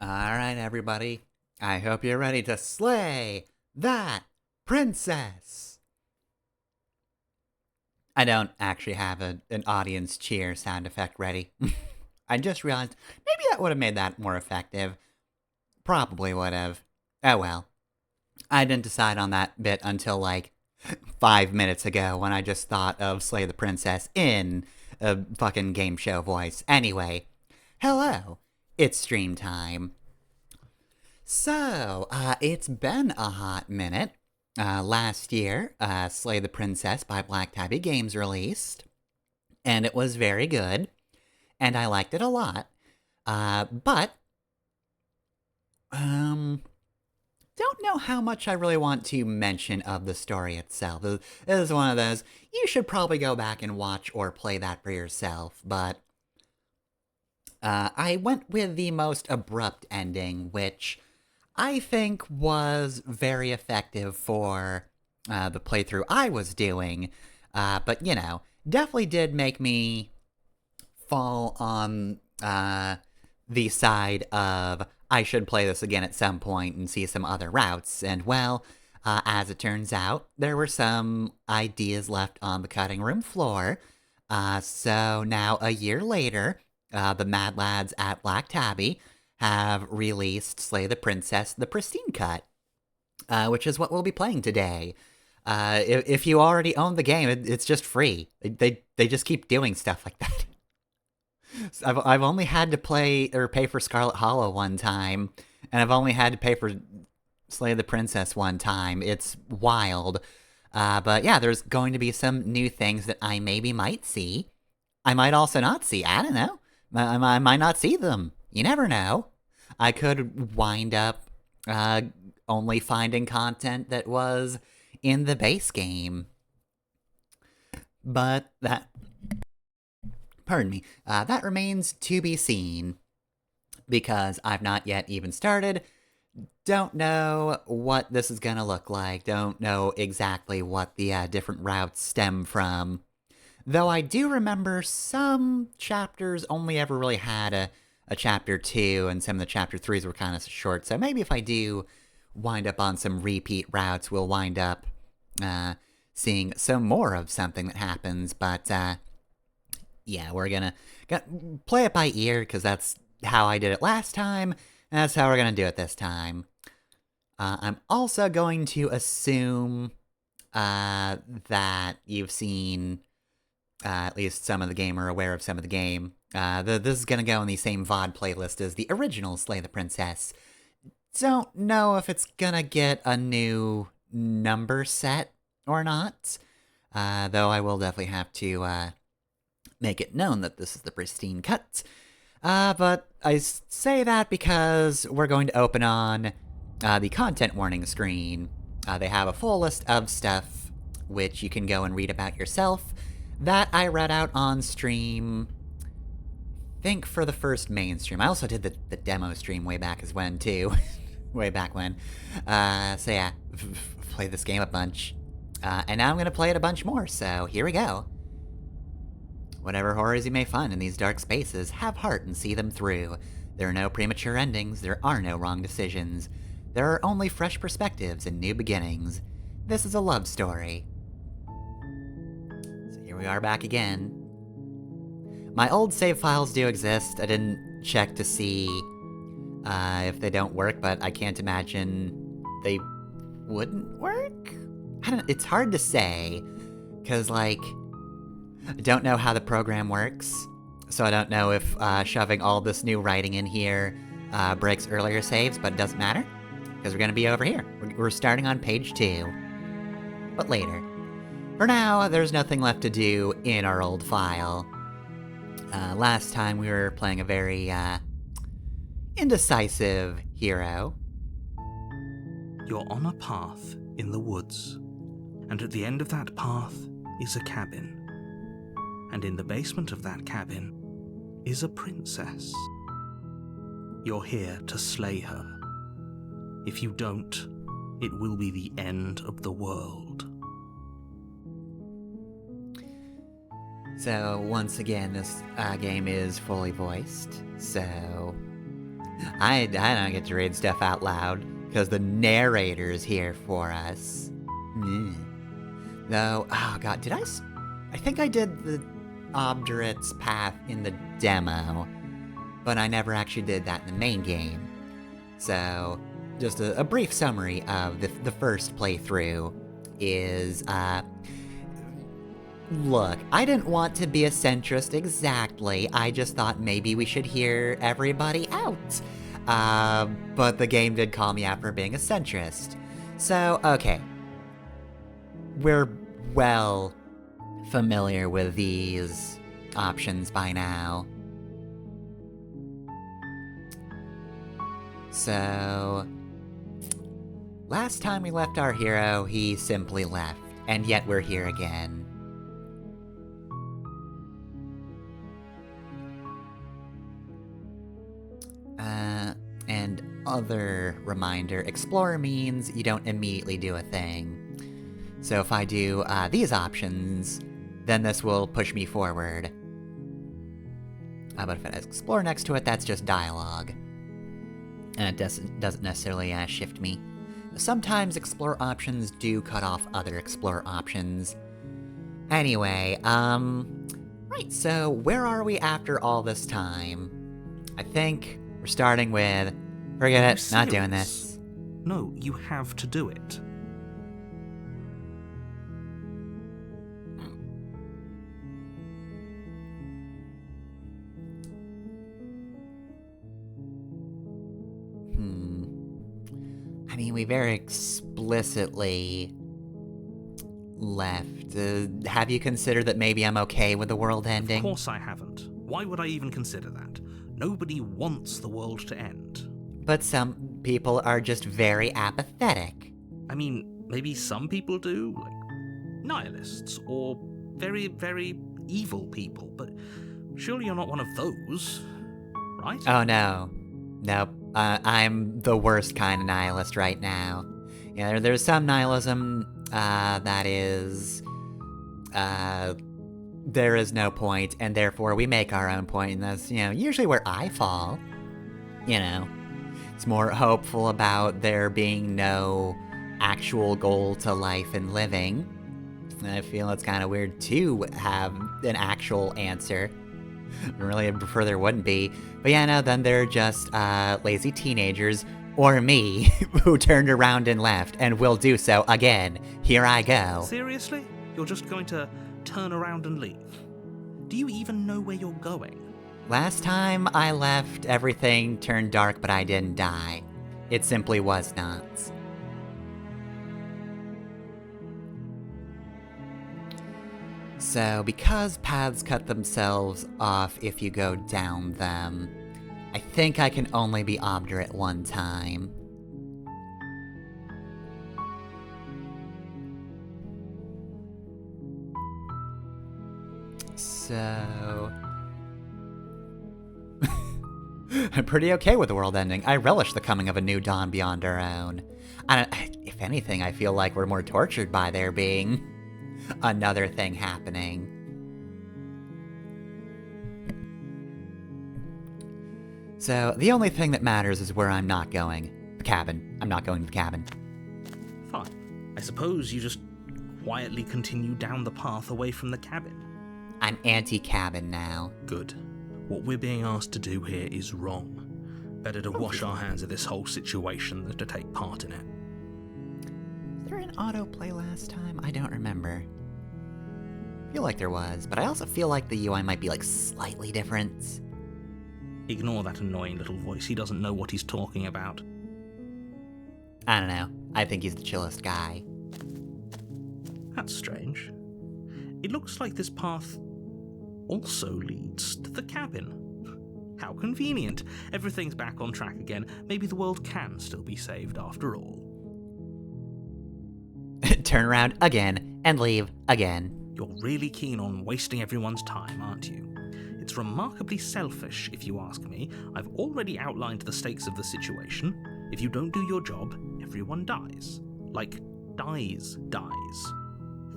Alright, everybody. I hope you're ready to slay that princess! I don't actually have an audience cheer sound effect ready. I just realized maybe that would have made that more effective. Probably would have. Oh well. I didn't decide on that bit until like 5 minutes ago when I just thought of Slay the Princess in a fucking game show voice. Anyway, hello. It's stream time. So, it's been a hot minute. Last year, Slay the Princess by Black Tabby Games released, and it was very good, and I liked it a lot. But, don't know how much I really want to mention of the story itself. This is one of those, you should probably go back and watch or play that for yourself, but I went with the most abrupt ending, which I think was very effective for the playthrough I was doing, but, definitely did make me fall on the side of I should play this again at some point and see some other routes. And, well, as it turns out, there were some ideas left on the cutting room floor. So now, a year later, the Mad Lads at Black Tabby have released Slay the Princess, the Pristine cut, which is what we'll be playing today. If you already own the game, it's just free. They just keep doing stuff like that. I've only had to play or pay for Scarlet Hollow one time, and I've only had to pay for Slay the Princess one time. It's wild. But yeah, there's going to be some new things that I maybe might see. I might also not see. I don't know. I might not see them. You never know. I could wind up only finding content that was in the base game. But pardon me, that remains to be seen. Because I've not yet even started. Don't know what this is gonna look like. Don't know exactly what the different routes stem from. Though I do remember some chapters only ever really had a chapter 2, and some of the chapter 3s were kind of short, so maybe if I do wind up on some repeat routes, we'll wind up seeing some more of something that happens, but yeah, we're gonna play it by ear, because that's how I did it last time, and that's how we're gonna do it this time. I'm also going to assume that you've seen at least some of the game or aware of some of the game. This is gonna go in the same VOD playlist as the original Slay the Princess. Don't know if it's gonna get a new number set or not, though I will definitely have to make it known that this is the Pristine cut. But I say that because we're going to open on the content warning screen. They have a full list of stuff which you can go and read about yourself that I read out on stream, I think for the first main stream. I also did the demo stream way back as when, too. Way back when. So yeah, played this game a bunch. And now I'm gonna play it a bunch more, so here we go. Whatever horrors you may find in these dark spaces, have heart and see them through. There are no premature endings, there are no wrong decisions. There are only fresh perspectives and new beginnings. This is a love story. So here we are back again. My old save files do exist. I didn't check to see if they don't work, but I can't imagine they wouldn't work? I don't know, it's hard to say, because, like, I don't know how the program works, so I don't know if shoving all this new writing in here breaks earlier saves, but it doesn't matter, because we're going to be over here. We're starting on page 2, but later. For now, there's nothing left to do in our old file. Last time we were playing a very indecisive hero. You're on a path in the woods, and at the end of that path is a cabin. And in the basement of that cabin is a princess. You're here to slay her. If you don't, it will be the end of the world. So, once again, this game is fully voiced, so I don't get to read stuff out loud, because the narrator's here for us. Though, oh god, I think I did the Obdurate's path in the demo, but I never actually did that in the main game. So, just a brief summary of the first playthrough is, look, I didn't want to be a centrist exactly, I just thought maybe we should hear everybody out. But the game did call me out for being a centrist. So, okay. We're well familiar with these options by now. So, last time we left our hero, he simply left, and yet we're here again. And other reminder, explore means you don't immediately do a thing. So if I do these options, then this will push me forward. But if it has explore next to it, that's just dialogue. And it doesn't necessarily shift me. Sometimes explore options do cut off other explore options. Anyway, right, so where are we after all this time? I think we're starting with, forget it, not doing this. No, you have to do it. I mean, we very explicitly left. Have you considered that maybe I'm okay with the world ending? Of course I haven't. Why would I even consider that? Nobody wants the world to end. But some people are just very apathetic. I mean, maybe some people do, like nihilists, or very, very evil people, but surely you're not one of those, right? Oh no. Nope. I'm the worst kind of nihilist right now. Yeah, there's some nihilism that is... there is no point, and therefore we make our own point, and that's, usually where I fall. It's more hopeful about there being no actual goal to life and living. And I feel it's kind of weird to have an actual answer. I really prefer there wouldn't be. But yeah, no, then they're just lazy teenagers, or me, who turned around and left, and will do so again. Here I go. Seriously? You're just going to turn around and leave? Do you even know where you're going? Last time I left, everything turned dark, but I didn't die. It simply was not. So, because paths cut themselves off if you go down them, I think I can only be obdurate one time. So... I'm pretty okay with the world ending. I relish the coming of a new dawn beyond our own. If anything, I feel like we're more tortured by there being another thing happening. So, the only thing that matters is where I'm not going. The cabin. I'm not going to the cabin. Fine. I suppose you just quietly continue down the path away from the cabin. I'm anti-cabin now. Good. What we're being asked to do here is wrong. Better to wash our hands of this whole situation than to take part in it. Was there an autoplay last time? I don't remember. I feel like there was, but I also feel like the UI might be, slightly different. Ignore that annoying little voice. He doesn't know what he's talking about. I don't know. I think he's the chillest guy. That's strange. It looks like this path also leads to the cabin. How convenient. Everything's back on track again. Maybe the world can still be saved after all. Turn around again and leave again. You're really keen on wasting everyone's time, aren't you? It's remarkably selfish, if you ask me. I've already outlined the stakes of the situation. If you don't do your job, everyone dies. Dies.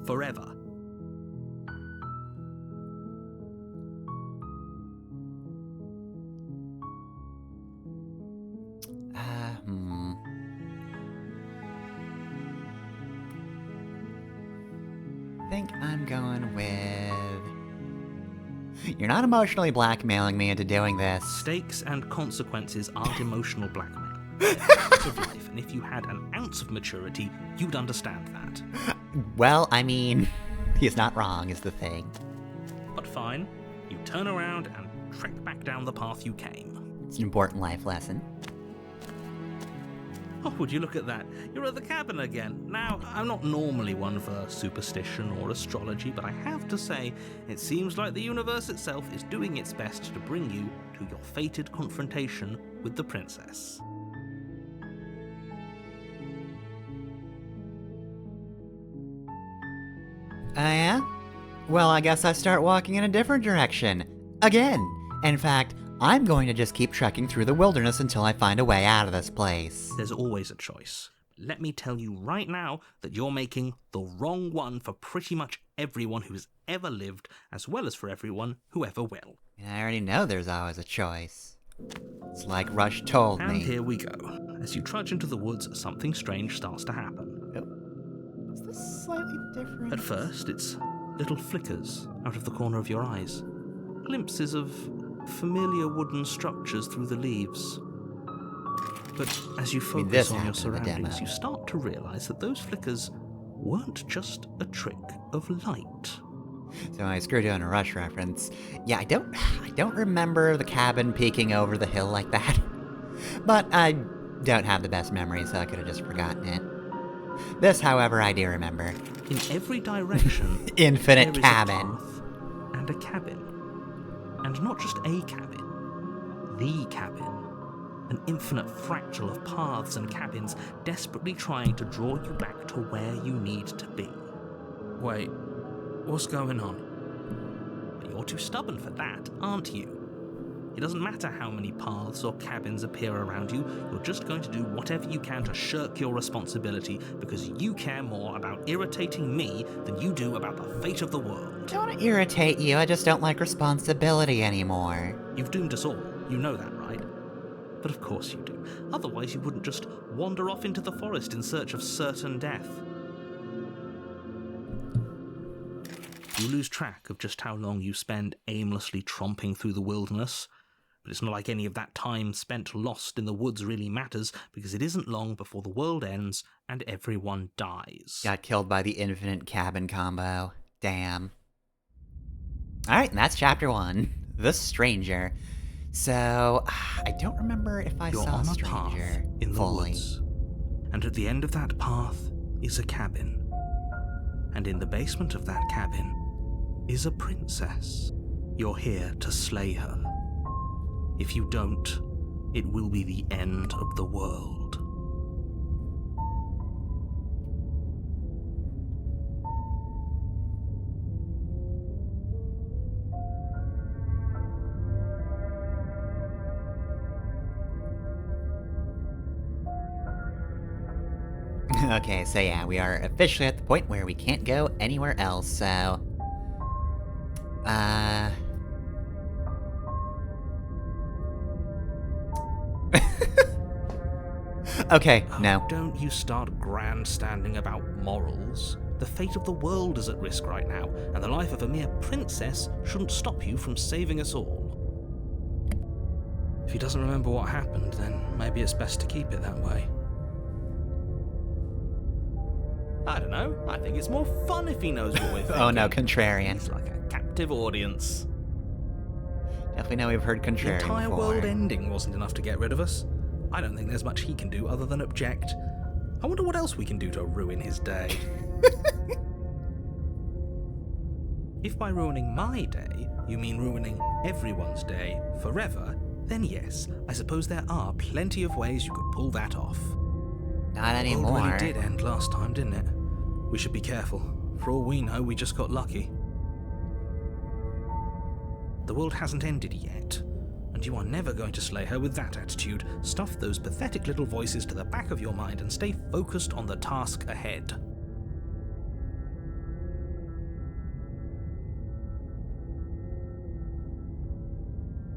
Forever. think I'm going with... You're not emotionally blackmailing me into doing this. Stakes and consequences aren't emotional blackmail. They're part of life, and if you had an ounce of maturity, you'd understand that. Well, I mean, he's not wrong, is the thing. But fine, you turn around and trek back down the path you came. It's an important life lesson. Oh, would you look at that? You're at the cabin again. Now, I'm not normally one for superstition or astrology, but I have to say, it seems like the universe itself is doing its best to bring you to your fated confrontation with the princess. Yeah? Well, I guess I start walking in a different direction. Again. In fact, I'm going to just keep trekking through the wilderness until I find a way out of this place. There's always a choice. Let me tell you right now that you're making the wrong one for pretty much everyone who's ever lived, as well as for everyone who ever will. I already know there's always a choice. It's like Rush told me. And here we go. As you trudge into the woods, something strange starts to happen. Oh. Is this slightly different? At first, it's little flickers out of the corner of your eyes. Glimpses of familiar wooden structures through the leaves. But as you focus on your surroundings, you start to realize that those flickers weren't just a trick of light. So I screwed you on a Rush reference. Yeah, I don't remember the cabin peeking over the hill like that. But I don't have the best memory, so I could have just forgotten it. This, however, I do remember. In every direction, Infinite there cabin. Is a path and a cabin. And not just a cabin, the cabin. An infinite fractal of paths and cabins desperately trying to draw you back to where you need to be. Wait, what's going on? But you're too stubborn for that, aren't you? It doesn't matter how many paths or cabins appear around you, you're just going to do whatever you can to shirk your responsibility because you care more about irritating me than you do about the fate of the world. I don't want to irritate you, I just don't like responsibility anymore. You've doomed us all, you know that, right? But of course you do. Otherwise you wouldn't just wander off into the forest in search of certain death. You lose track of just how long you spend aimlessly tromping through the wilderness. But it's not like any of that time spent lost in the woods really matters, because it isn't long before the world ends and everyone dies. Got killed by the infinite cabin combo. Damn. Alright, and that's chapter 1. The Stranger. So, I don't remember if I You're saw on a Stranger path in the fully. woods, and at the end of that path is a cabin. And in the basement of that cabin is a princess. You're here to slay her. If you don't, it will be the end of the world. Okay, so yeah, we are officially at the point where we can't go anywhere else, so... Okay, no. Don't you start grandstanding about morals. The fate of the world is at risk right now, and the life of a mere princess shouldn't stop you from saving us all. If he doesn't remember what happened, then maybe it's best to keep it that way. I don't know. I think it's more fun if he knows what we're thinking. Oh no, contrarian. He's like a captive audience. Definitely know we've heard contrarian The entire before. world ending wasn't enough to get rid of us. I don't think there's much he can do other than object. I wonder what else we can do to ruin his day. If by ruining my day, you mean ruining everyone's day forever, then yes, I suppose there are plenty of ways you could pull that off. Not The world anymore. really did end last time, didn't it? We should be careful. For all we know, we just got lucky. The world hasn't ended yet, and you are never going to slay her with that attitude. Stuff those pathetic little voices to the back of your mind and stay focused on the task ahead.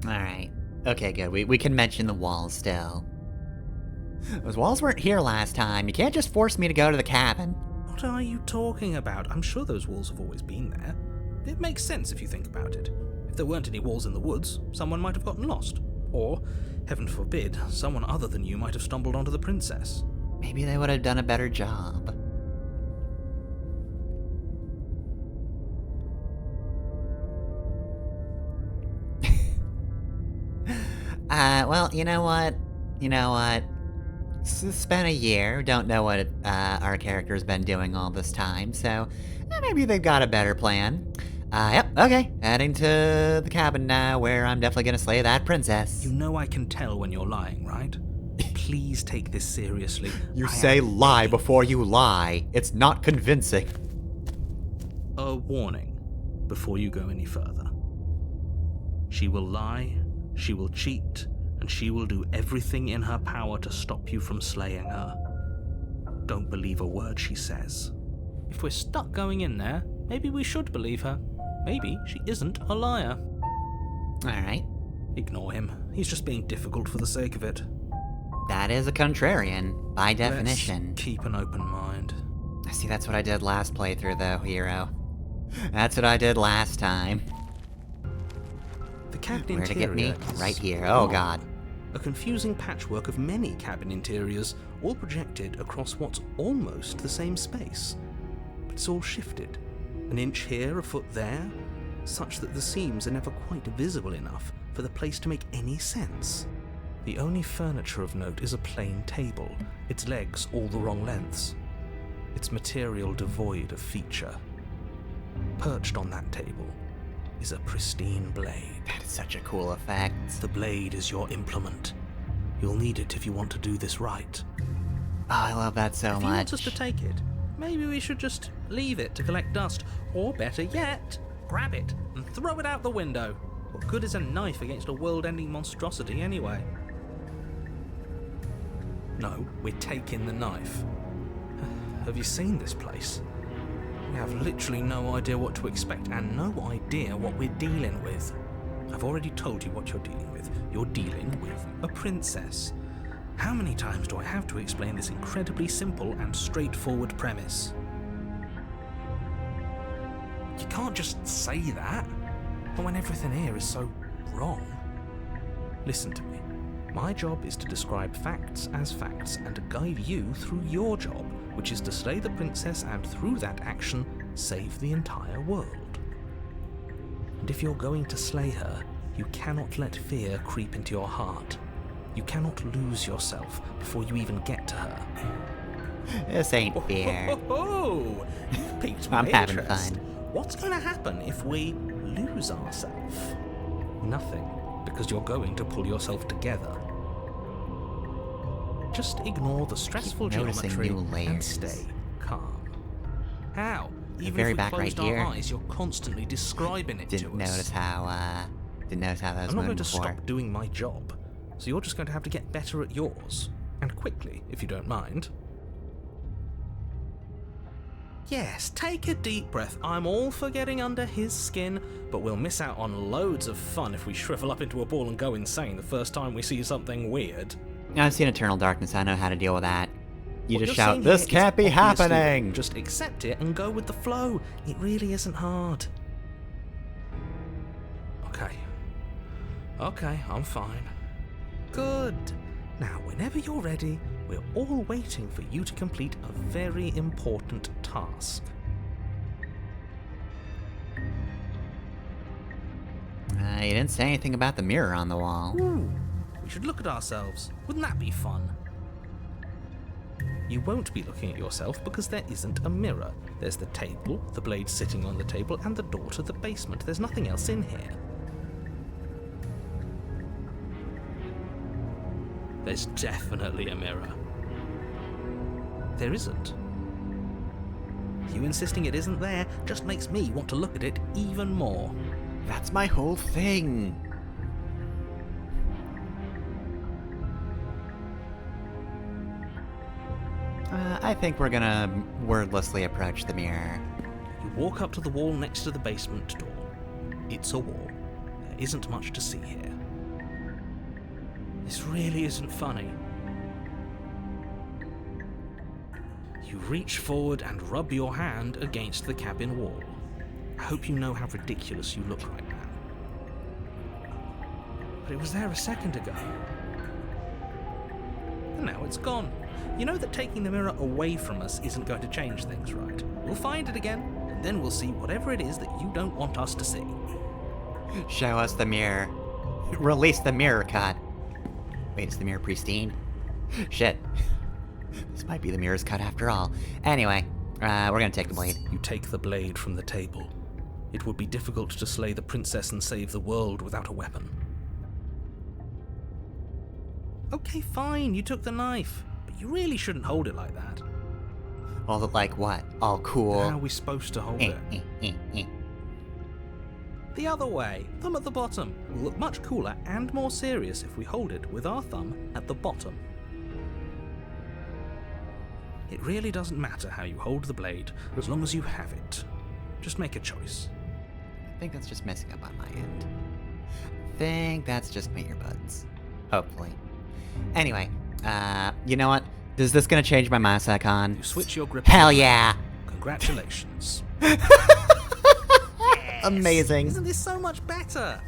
Alright. Okay, good. We can mention the walls still. Those walls weren't here last time. You can't just force me to go to the cabin. What are you talking about? I'm sure those walls have always been there. It makes sense if you think about it. If there weren't any walls in the woods, someone might have gotten lost. Or, heaven forbid, someone other than you might have stumbled onto the princess. Maybe they would have done a better job. Well, you know what? It's been a year, don't know what our character's been doing all this time, so maybe they've got a better plan. Yep, okay, heading to the cabin now, where I'm definitely gonna slay that princess. You know I can tell when you're lying, right? Please take this seriously. You say lie before you lie. It's not convincing. A warning before you go any further. She will lie, she will cheat, and she will do everything in her power to stop you from slaying her. Don't believe a word she says. If we're stuck going in there, maybe we should believe her. Maybe she isn't a liar. Alright. Ignore him. He's just being difficult for the sake of it. That is a contrarian, by definition. Let's keep an open mind. See, that's what I did last playthrough, though, hero. That's what I did last time. The cabin Where to interior get me? is Right here. Oh, God. a confusing patchwork of many cabin interiors, all projected across what's almost the same space. But it's all shifted, an inch here, a foot there, such that the seams are never quite visible enough for the place to make any sense. The only furniture of note is a plain table, its legs all the wrong lengths, its material devoid of feature. Perched on that table is a pristine blade. That is such a cool effect. The blade is your implement. You'll need it if you want to do this right. Oh, I love that so If much. you want us to take it, maybe we should just leave it to collect dust, or better yet, grab it and throw it out the window. What good is a knife against a world-ending monstrosity anyway? No, we're taking the knife. Have you seen this place? We have literally no idea what to expect and no idea what we're dealing with. I've already told you what you're dealing with. You're dealing with a princess. How many times do I have to explain this incredibly simple and straightforward premise? You can't just say that, but when everything here is so wrong. Listen to me. My job is to describe facts as facts and to guide you through your job, which is to slay the princess and through that action, save the entire world. And if you're going to slay her, you cannot let fear creep into your heart. You cannot lose yourself before you even get to her. This ain't fair. Oh, you've piqued my I'm having interest. fun. What's going to happen if we lose ourselves? Nothing, because you're going to pull yourself together. Just ignore the stressful noticing geometry new and layers. stay calm. How? Even very if we back closed right our here. eyes, you're constantly describing it Didn't to us. notice how that was I'm not moving going to before. stop doing my job, so you're just going to have to get better at yours. And quickly, if you don't mind. Yes, take a deep breath. I'm all for getting under his skin, but we'll miss out on loads of fun if we shrivel up into a ball and go insane the first time we see something weird. I've seen Eternal Darkness, I know how to deal with that. You What just you're shout, seeing "This here is can't be obviously happening!" wrong. Just accept it and go with the flow. It really isn't hard. Okay, I'm fine. Good. Now, whenever you're ready, we're all waiting for you to complete a very important task. You didn't say anything about the mirror on the wall. Ooh, we should look at ourselves. Wouldn't that be fun? You won't be looking at yourself because there isn't a mirror. There's the table, the blade sitting on the table, and the door to the basement. There's nothing else in here. There's definitely a mirror. There isn't. You insisting it isn't there just makes me want to look at it even more. That's my whole thing. I think we're gonna wordlessly approach the mirror. You walk up to the wall next to the basement door. It's a wall. There isn't much to see here. This really isn't funny. You reach forward and rub your hand against the cabin wall. I hope you know how ridiculous you look right now. But it was there a second ago. And now it's gone. You know that taking the mirror away from us isn't going to change things, right? We'll find it again, and then we'll see whatever it is that you don't want us to see. Show us the mirror. Release the mirror cut. Wait, is the mirror pristine? Shit. This might be the mirror's cut after all. Anyway, we're gonna take the blade. You take the blade from the table. It would be difficult to slay the princess and save the world without a weapon. Okay, fine, you took the knife. But you really shouldn't hold it like that. Hold it like what? All cool? How are we supposed to hold it? The other way, thumb at the bottom. Will look much cooler and more serious if we hold it with our thumb at the bottom. It really doesn't matter how you hold the blade, as long as you have it. Just make a choice. I think that's just messing up on my end. I think that's just my earbuds. Hopefully. Anyway, you know what? Is this gonna change my mouse icon? You switch your grip. Hell yeah! Congratulations. Amazing. Isn't this so much better?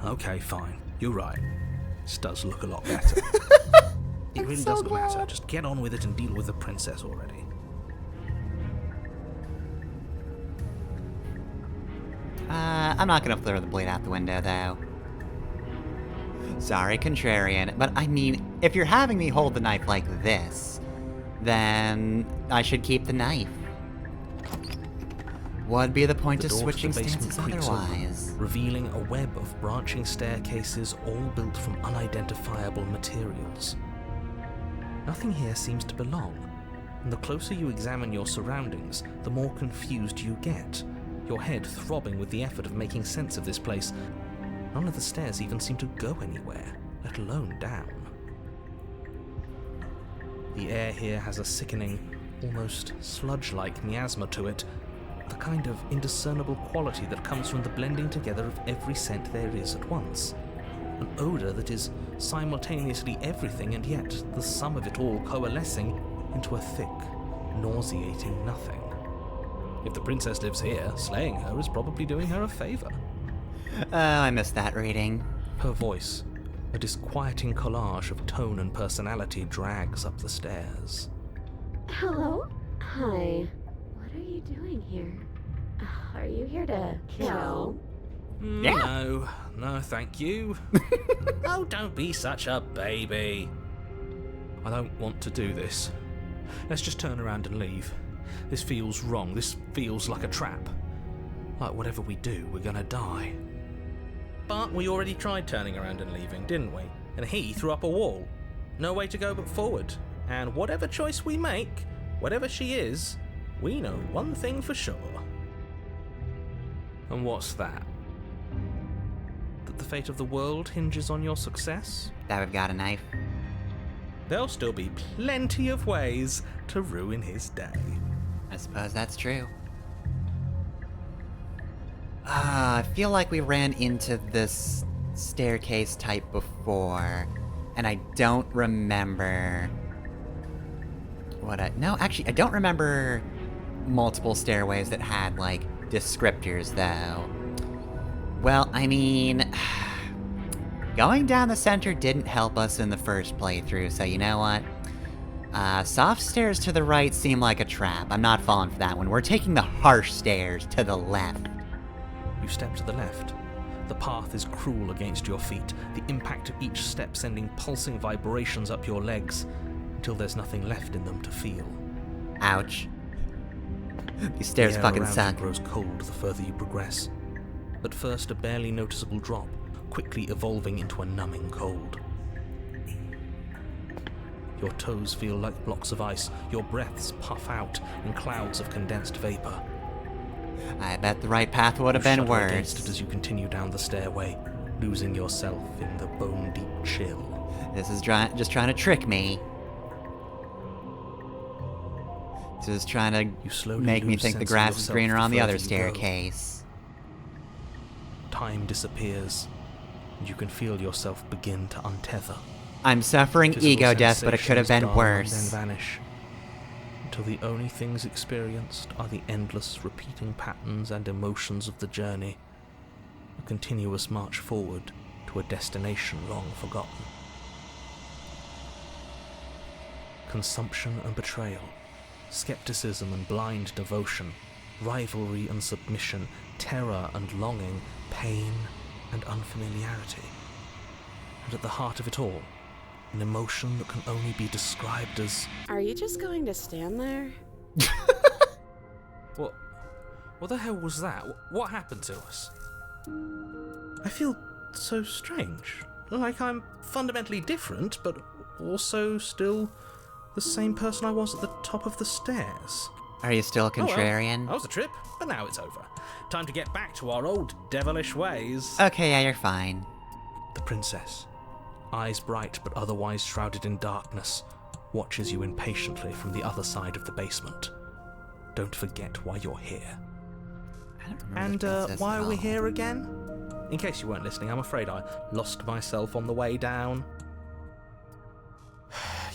Okay, fine. You're right. This does look a lot better. It really so doesn't glad. matter. Just get on with it and deal with the princess already. I'm not gonna throw the blade out the window, though. Sorry, contrarian, but I mean, if you're having me hold the knife like this, then I should keep the knife. What'd be the point The of door switching to the basement stances creaks otherwise? open, revealing a web of branching staircases all built from unidentifiable materials. Nothing here seems to belong, and the closer you examine your surroundings, the more confused you get, your head throbbing with the effort of making sense of this place. None of the stairs even seem to go anywhere, let alone down. The air here has a sickening, almost sludge-like miasma to it, the kind of indiscernible quality that comes from the blending together of every scent there is at once. An odour that is simultaneously everything and yet the sum of it all coalescing into a thick, nauseating nothing. If the princess lives here, slaying her is probably doing her a favour. Oh, I missed that reading. Her voice, a disquieting collage of tone and personality, drags up the stairs. Hello? Hi. What are you doing here? Are you here to kill? Yeah. No, thank you. Oh, don't be such a baby. I don't want to do this. Let's just turn around and leave. This feels wrong. This feels like a trap. Like whatever we do, we're gonna die. But we already tried turning around and leaving, didn't we? And he threw up a wall. No way to go but forward. And whatever choice we make, whatever she is, we know one thing for sure. And what's that? That the fate of the world hinges on your success? That we've got a knife. There'll still be plenty of ways to ruin his day. I suppose that's true. I feel like we ran into this staircase type before, and I don't remember no, actually, I don't remember multiple stairways that had, like, descriptors, though. Well, I mean, going down the center didn't help us in the first playthrough, so you know what? Soft stairs to the right seem like a trap. I'm not falling for that one. We're taking the harsh stairs to the left. You step to the left. The path is cruel against your feet, the impact of each step sending pulsing vibrations up your legs, until there's nothing left in them to feel. Ouch. These stairs The air fucking around suck. you grows cold the further you progress. At first, a barely noticeable drop, quickly evolving into a numbing cold. Your toes feel like blocks of ice, your breaths puff out in clouds of condensed vapor. I bet the right path would have You been shudder against it worse. as you continue down the stairway, losing yourself in the bone-deep chill. This is just trying to trick me. This is trying You to slowly make me lose think the sense of grass is yourself greener the on the other further you go. staircase. Time disappears, and you can feel yourself begin to untether. I'm suffering Physical ego death, but it could have sensations been dull and worse. Then vanish. till the only things experienced are the endless repeating patterns and emotions of the journey, a continuous march forward to a destination long forgotten. Consumption and betrayal, skepticism and blind devotion, rivalry and submission, terror and longing, pain and unfamiliarity. And at the heart of it all, an emotion that can only be described as... Are you just going to stand there? What the hell was that? What happened to us? I feel so strange. Like I'm fundamentally different, but also still the same person I was at the top of the stairs. Are you still contrarian? That was a trip, but now it's over. Time to get back to our old devilish ways. Okay, yeah, you're fine. The princess, eyes bright but otherwise shrouded in darkness, watches you impatiently from the other side of the basement. Don't forget why you're here. I don't remember And the princess why at are we all. here again? In case you weren't listening, I'm afraid I lost myself on the way down.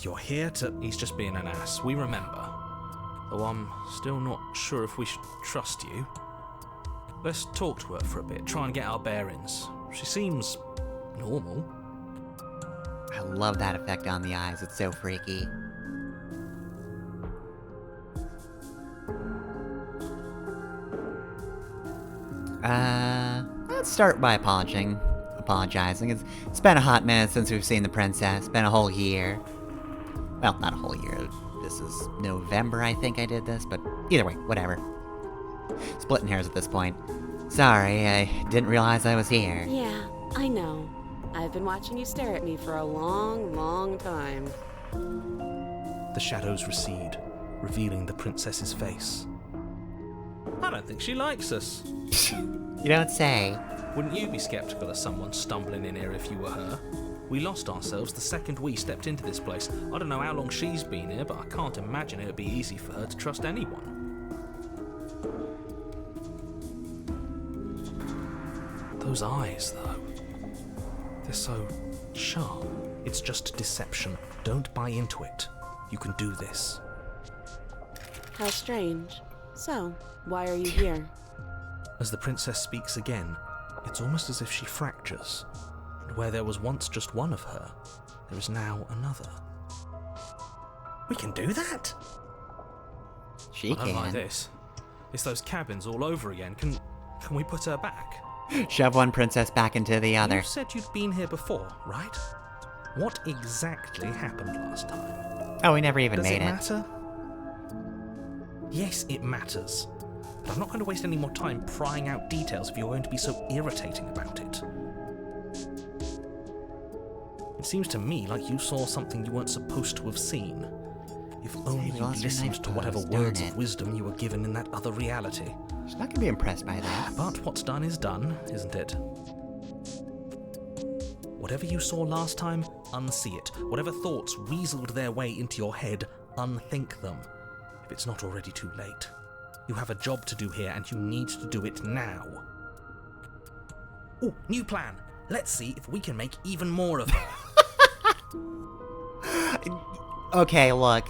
You're here to... He's just being an ass, we remember. Though I'm still not sure if we should trust you. Let's talk to her for a bit, try and get our bearings. She seems normal. I love that effect on the eyes, it's so freaky. Let's start by apologizing. It's been a hot minute since we've seen the princess. Been a whole year. Well, not a whole year. This is November, I think I did this, but either way, whatever. Splitting hairs at this point. Sorry, I didn't realize I was here. Yeah, I know. I've been watching you stare at me for a long, long time. The shadows recede, revealing the princess's face. I don't think she likes us. You don't say. Wouldn't you be skeptical of someone stumbling in here if you were her? We lost ourselves the second we stepped into this place. I don't know how long she's been here, but I can't imagine it would be easy for her to trust anyone. Those eyes, though. They're so sharp. It's just deception. Don't buy into it. You can do this. How strange. So, why are you here? As the princess speaks again, it's almost as if she fractures. And where there was once just one of her, there is now another. We can do that? She I don't like can. this. It's those cabins all over again. Can we put her back? Shove one princess back into the other. You said you'd been here before, right? What exactly happened last time? Oh, we never even Does made it it. matter? Yes, it matters. But I'm not going to waste any more time prying out details if you're going to be so irritating about it. It seems to me like you saw something you weren't supposed to have seen. If only you you lost your listened knife to whatever pose, darn words it. of wisdom you were given in that other reality. She's not gonna be impressed by that. But what's done is done, isn't it? Whatever you saw last time, unsee it. Whatever thoughts weaseled their way into your head, unthink them. If it's not already too late. You have a job to do here, and you need to do it now. Oh, new plan. Let's see if we can make even more of her. Okay, look.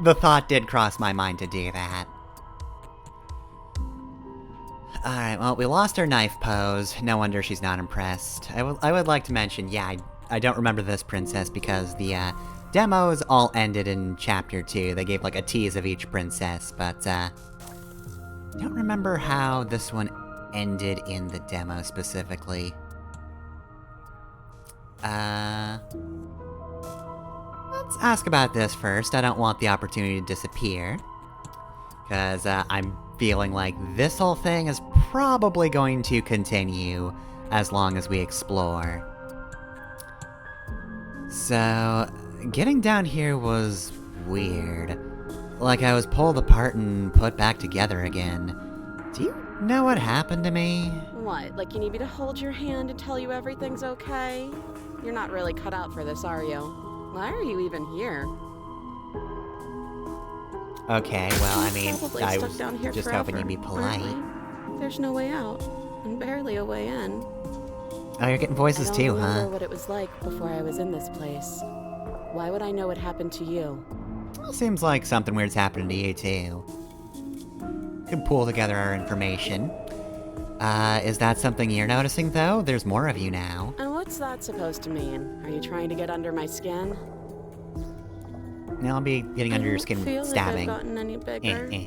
The thought did cross my mind to do that. Alright, well, we lost her knife pose. No wonder she's not impressed. I would like to mention, yeah, I don't remember this princess because the demos all ended in Chapter 2. They gave like a tease of each princess, but I don't remember how this one ended in the demo specifically. Let's ask about this first. I don't want the opportunity to disappear. Because I'm feeling like this whole thing is probably going to continue as long as we explore. So, getting down here was weird. Like I was pulled apart and put back together again. Do you know what happened to me? What, like you need me to hold your hand and tell you everything's okay? You're not really cut out for this, are you? Why are you even here? Okay, well, I mean, Probably I stuck was down here just forever, hoping you'd be aren't polite. we? There's no way out, and barely a way in. Oh, you're getting voices I don't too, remember huh? what it was like before I was in this place. Why would I know what happened to you? Seems like something weird's happening to you, too. Could pull together our information. Is that something you're noticing, though? There's more of you now. And what's that supposed to mean? Are you trying to get under my skin? Now I'll be getting under your skin with stabbing. Like I've gotten any bigger. Do you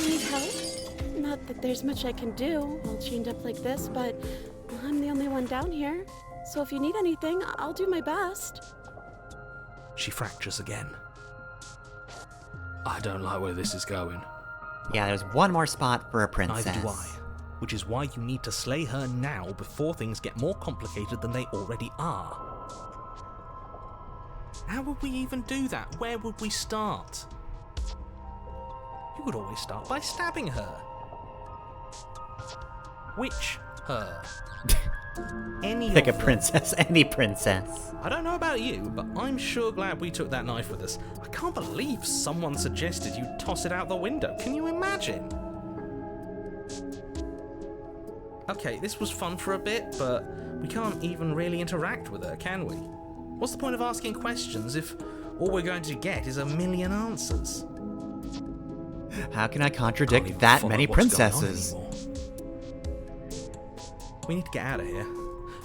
need help? Not that there's much I can do, all chained up like this, but I'm the only one down here. So if you need anything, I'll do my best. She fractures again. I don't like where this is going. Yeah, there's one more spot for a princess. Neither do I. Which is why you need to slay her now before things get more complicated than they already are. How would we even do that? Where would we start? You would always start by stabbing her. Which her? Any Pick a of them. princess, any princess. I don't know about you, but I'm sure glad we took that knife with us. I can't believe someone suggested you toss it out the window. Can you imagine? Okay, this was fun for a bit, but we can't even really interact with her, can we? What's the point of asking questions if all we're going to get is a million answers? How can I Can't contradict even that follow many what's going on princesses? anymore. We need to get out of here.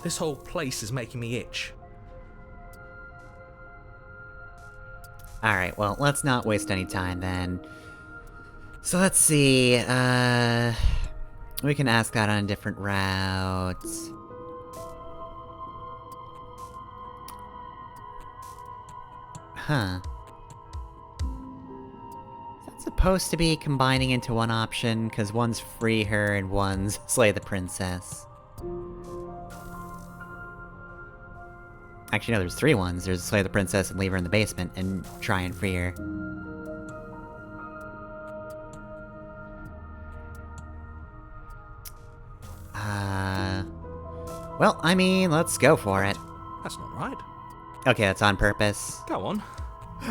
This whole place is making me itch. Alright, well, let's not waste any time then. So let's see, we can ask that on a different route. Huh. Is that supposed to be combining into one option? Because one's free her and one's slay the princess. Actually, no, there's three ones. There's slay the princess and leave her in the basement and try and free her. Well, I mean, let's go for it. That's not right. Okay, that's on purpose. Go on.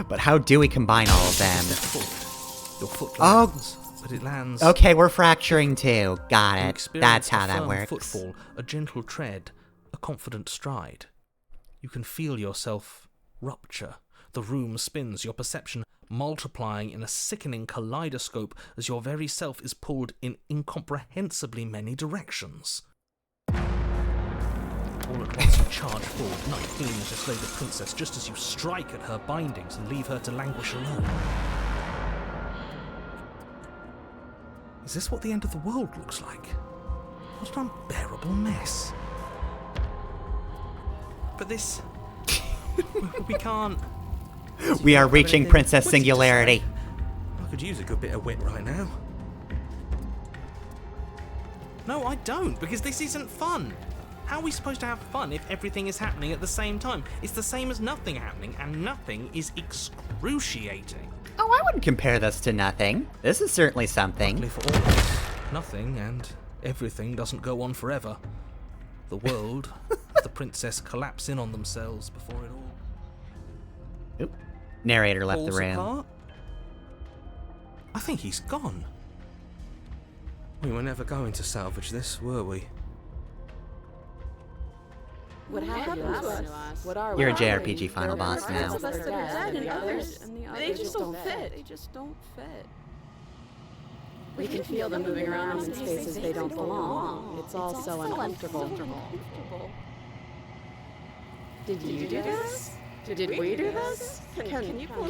But how do we combine all of them? Step forward. Your foot Oh. lands, but it lands. Okay, we're fracturing too. Got You it. experience That's how a that firm works. Footfall, a gentle tread, a confident stride. You can feel yourself rupture. The room spins, your perception multiplying in a sickening kaleidoscope as your very self is pulled in incomprehensibly many directions. All at once you charge forward, knife gleaming to slay the princess just as you strike at her bindings and leave her to languish alone. Is this what the end of the world looks like? What an unbearable mess. But this... we can't... We are reaching Princess Singularity. I could use a good bit of wit right now. No, I don't, because this isn't fun. How are we supposed to have fun if everything is happening at the same time? It's the same as nothing happening, and nothing is excruciating. Oh, I wouldn't compare this to nothing. This is certainly something. Luckily for all of us, nothing and everything doesn't go on forever. The world, the princess collapse in on themselves before it all Oop. Narrator left the falls room. apart. I think he's gone. We were never going to salvage this, were we? What happened to us? What are we? You're a JRPG final boss There are now. parts of us that are dead, and the others they just don't fit. They just don't fit. We can feel them moving around in spaces they don't belong. It's all so uncomfortable. Did you do this? Did we do this? Can you pull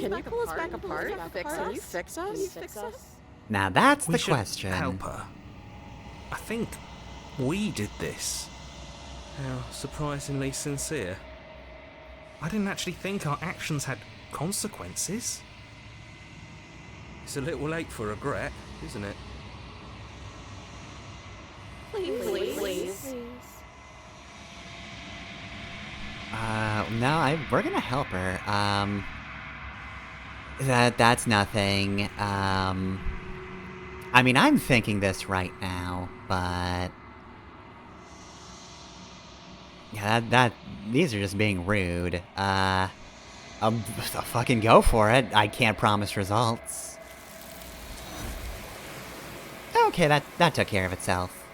us back apart? Can you fix us? Now that's We the should question. help her. I think we did this. How surprisingly sincere. I didn't actually think our actions had consequences. It's a little late for regret, isn't it? Please. No, we're gonna help her. That's nothing. I mean, I'm thinking this right now, but... Yeah, these are just being rude. I'll fucking go for it. I can't promise results. Okay, that took care of itself.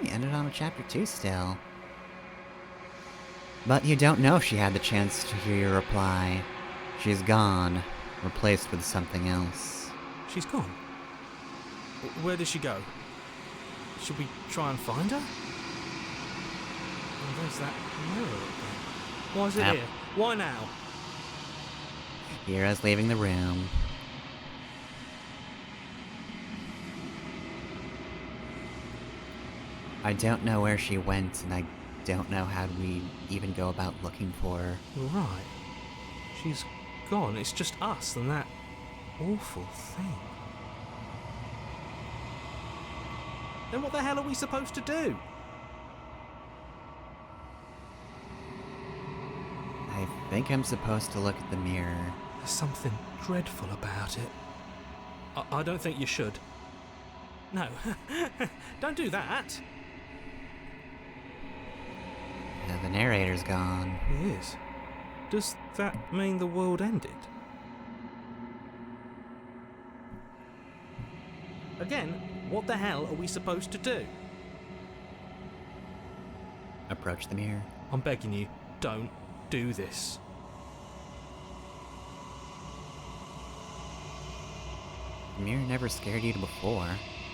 We ended on a chapter 2 still. But you don't know if she had the chance to hear your reply. She's gone, replaced with something else. She's gone? Where did she go? Should we try and find her? Oh, there's that mirror again. Why is it Yep. here? Why now? Hira's leaving the room. I don't know where she went, and I don't know how we even go about looking for her. Right. She's gone. It's just us and that awful thing. Then what the hell are we supposed to do? I think I'm supposed to look at the mirror. There's something dreadful about it. I don't think you should. No. Don't do that. The narrator's gone. He is. Does that mean the world ended? Again, what the hell are we supposed to do? Approach the mirror. I'm begging you, don't do this. The mirror never scared you before.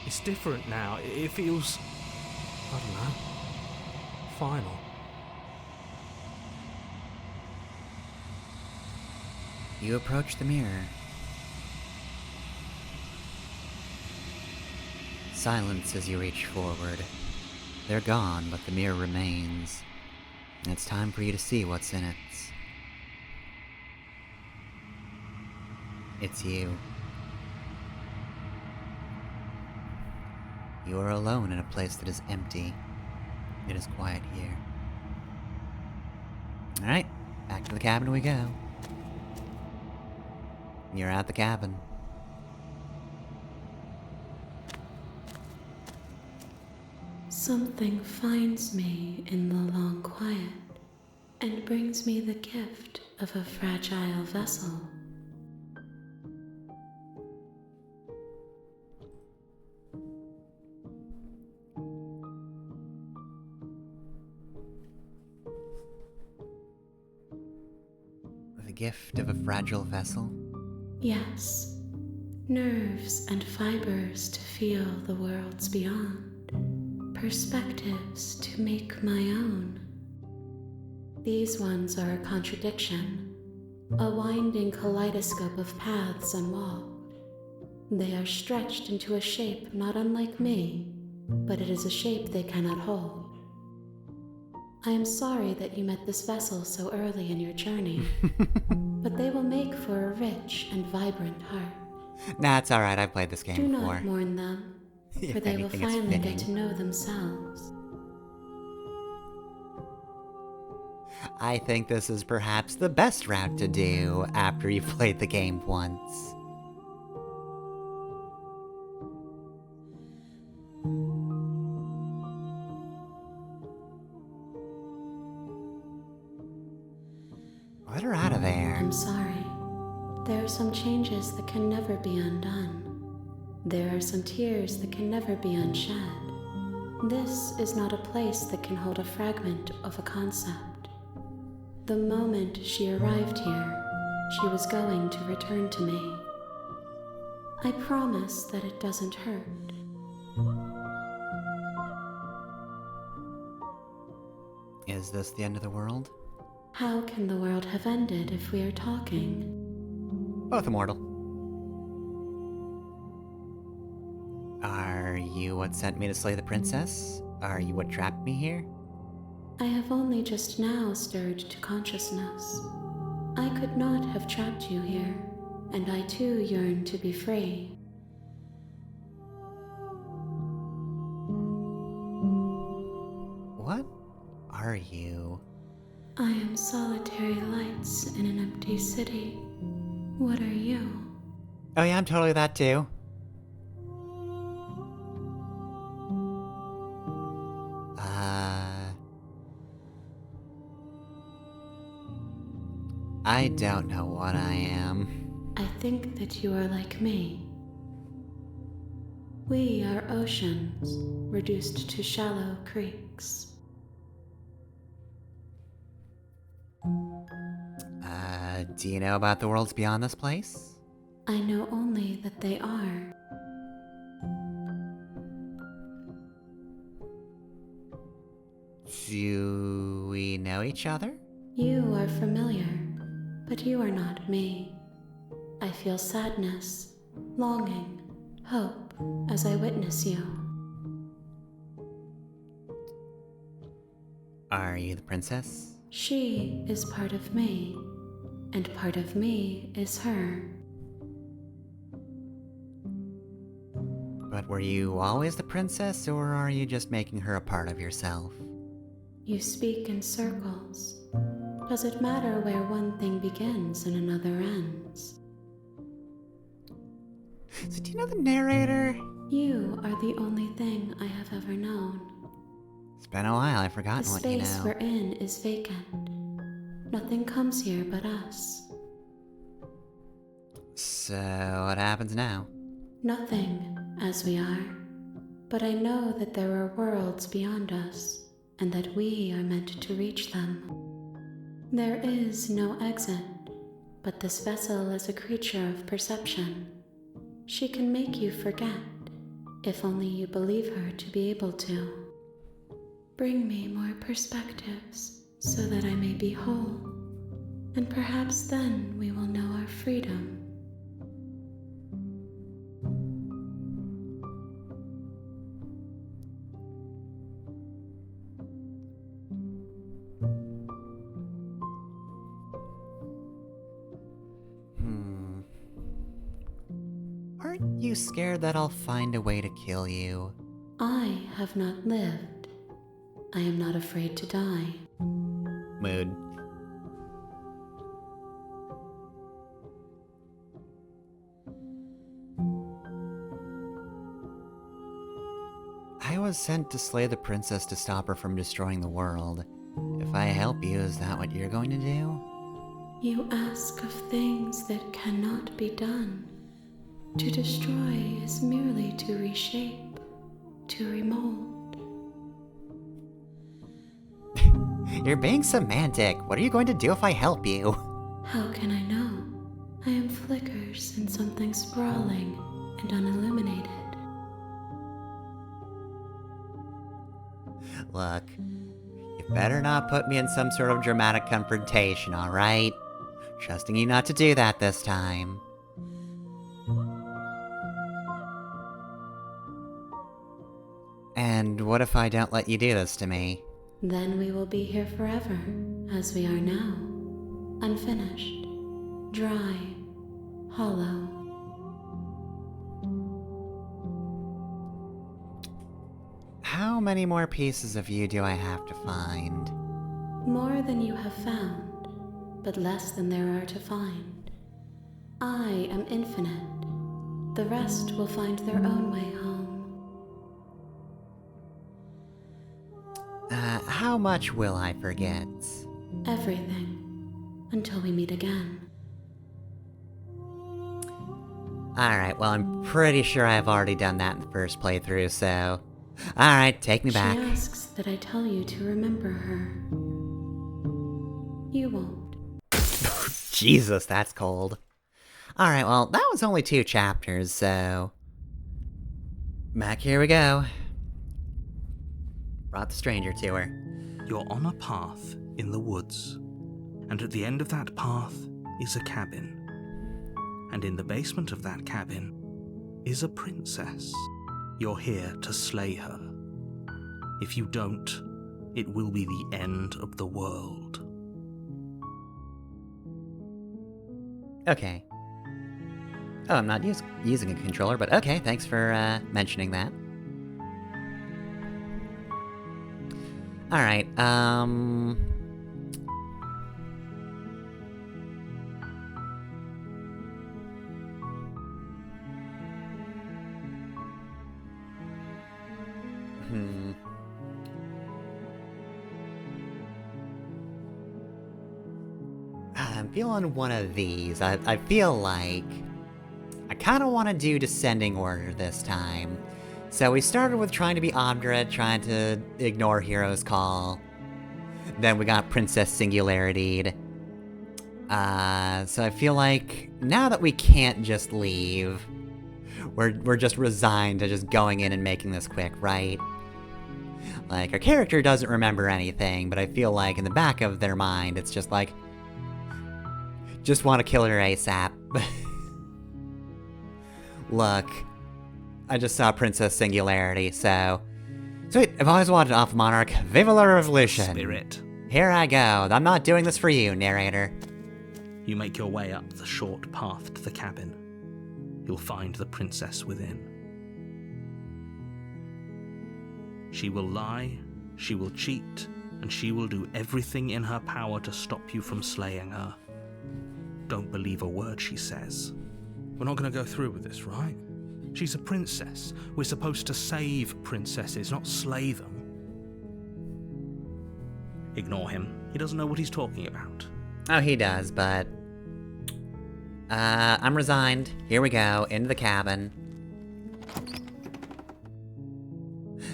It's different now. It feels... I don't know. Final. You approach the mirror. Silence as you reach forward. They're gone, but the mirror remains. And it's time for you to see what's in it. It's you. You are alone in a place that is empty. It is quiet here. Alright, back to the cabin we go. You're at the cabin. Something finds me in the long quiet and brings me the gift of a fragile vessel. The gift of a fragile vessel? Yes, nerves and fibers to feel the worlds beyond, perspectives to make my own. These ones are a contradiction, a winding kaleidoscope of paths unwalked. They are stretched into a shape not unlike me, but it is a shape they cannot hold. I am sorry that you met this vessel so early in your journey, but they will make for a rich and vibrant heart. Nah, it's alright, I've played this game Do before. not mourn them, If for they will anything, it's finally fitting. get to know themselves. I think this is perhaps the best route to do after you've played the game once. Let her out of there. I'm sorry. There are some changes that can never be undone. There are some tears that can never be unshed. This is not a place that can hold a fragment of a concept. The moment she arrived here, she was going to return to me. I promise that it doesn't hurt. Is this the end of the world? How can the world have ended if we are talking? Both immortal. Are you what sent me to slay the princess? Are you what trapped me here? I have only just now stirred to consciousness. I could not have trapped you here, and I too yearn to be free. What are you? I am solitary lights in an empty city. What are you? Oh yeah, I'm totally that too. I don't know what I am. I think that you are like me. We are oceans, reduced to shallow creeks. Do you know about the worlds beyond this place? I know only that they are. Do we know each other? You are familiar, but you are not me. I feel sadness, longing, hope as I witness you. Are you the princess? She is part of me, and part of me is her. But were you always the princess, or are you just making her a part of yourself? You speak in circles. Does it matter where one thing begins and another ends? So do you know the narrator? You are the only thing I have ever known. It's been a while, I've The forgotten what you space know. we're in is vacant. Nothing comes here but us. So, what happens now? Nothing, as we are. But I know that there are worlds beyond us, and that we are meant to reach them. There is no exit, but this vessel is a creature of perception. She can make you forget, if only you believe her to be able to. Bring me more perspectives, so that I may be whole, and perhaps then we will know our freedom. Aren't you scared that I'll find a way to kill you? I have not lived. I am not afraid to die. Mood. I was sent to slay the princess to stop her from destroying the world. If I help you, is that what you're going to do? You ask of things that cannot be done. To destroy is merely to reshape, to remold. You're being semantic. What are you going to do if I help you? How can I know? I am flickers in something sprawling and unilluminated. Look, you better not put me in some sort of dramatic confrontation, alright? Trusting you not to do that this time. And what if I don't let you do this to me? Then we will be here forever, as we are now. Unfinished, dry, hollow. How many more pieces of you do I have to find? More than you have found, but less than there are to find. I am infinite. The rest will find their own way home. How much will I forget? Everything. Until we meet again. Alright, well, I'm pretty sure I've already done that in the first playthrough, so... Alright, take me back. She asks that I tell you to remember her. You won't. Jesus, that's cold. Alright, well, that was only 2 chapters, so... Back here we go. Brought the stranger to her. You're on a path in the woods, and at the end of that path is a cabin. And in the basement of that cabin is a princess. You're here to slay her. If you don't, it will be the end of the world. Okay. Oh, I'm not using a controller, but okay, thanks for mentioning that. Alright, I'm feeling one of these. I feel like I kind of want to do Descending Order this time. So we started with trying to be obdurate, trying to ignore Hero's Call. Then we got Princess Singularity. So I feel like now that we can't just leave, we're just resigned to just going in and making this quick, right? Like, our character doesn't remember anything, but I feel like in the back of their mind, it's just like, just want to kill her ASAP. Look, I just saw Princess Singularity, so... Sweet, I've always wanted an Alpha Monarch. Viva la Revolution! Spirit. Here I go. I'm not doing this for you, narrator. You make your way up the short path to the cabin. You'll find the princess within. She will lie, she will cheat, and she will do everything in her power to stop you from slaying her. Don't believe a word she says. We're not going to go through with this, right? She's a princess. We're supposed to save princesses, not slay them. Ignore him. He doesn't know what he's talking about. Oh, he does, but... I'm resigned. Here we go, into the cabin.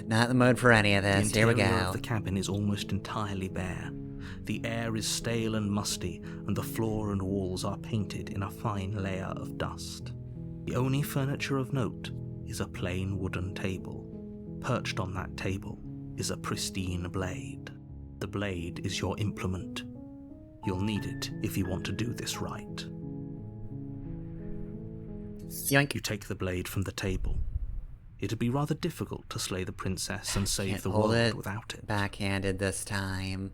Not in the mood for any of this. The Here we interior go. of the cabin is almost entirely bare. The air is stale and musty, and the floor and walls are painted in a fine layer of dust. The only furniture of note is a plain wooden table. Perched on that table is a pristine blade. The blade is your implement. You'll need it if you want to do this right. Yoink. You take the blade from the table. It'd be rather difficult to slay the princess and save Can't the hold world it. without it. Backhanded this time.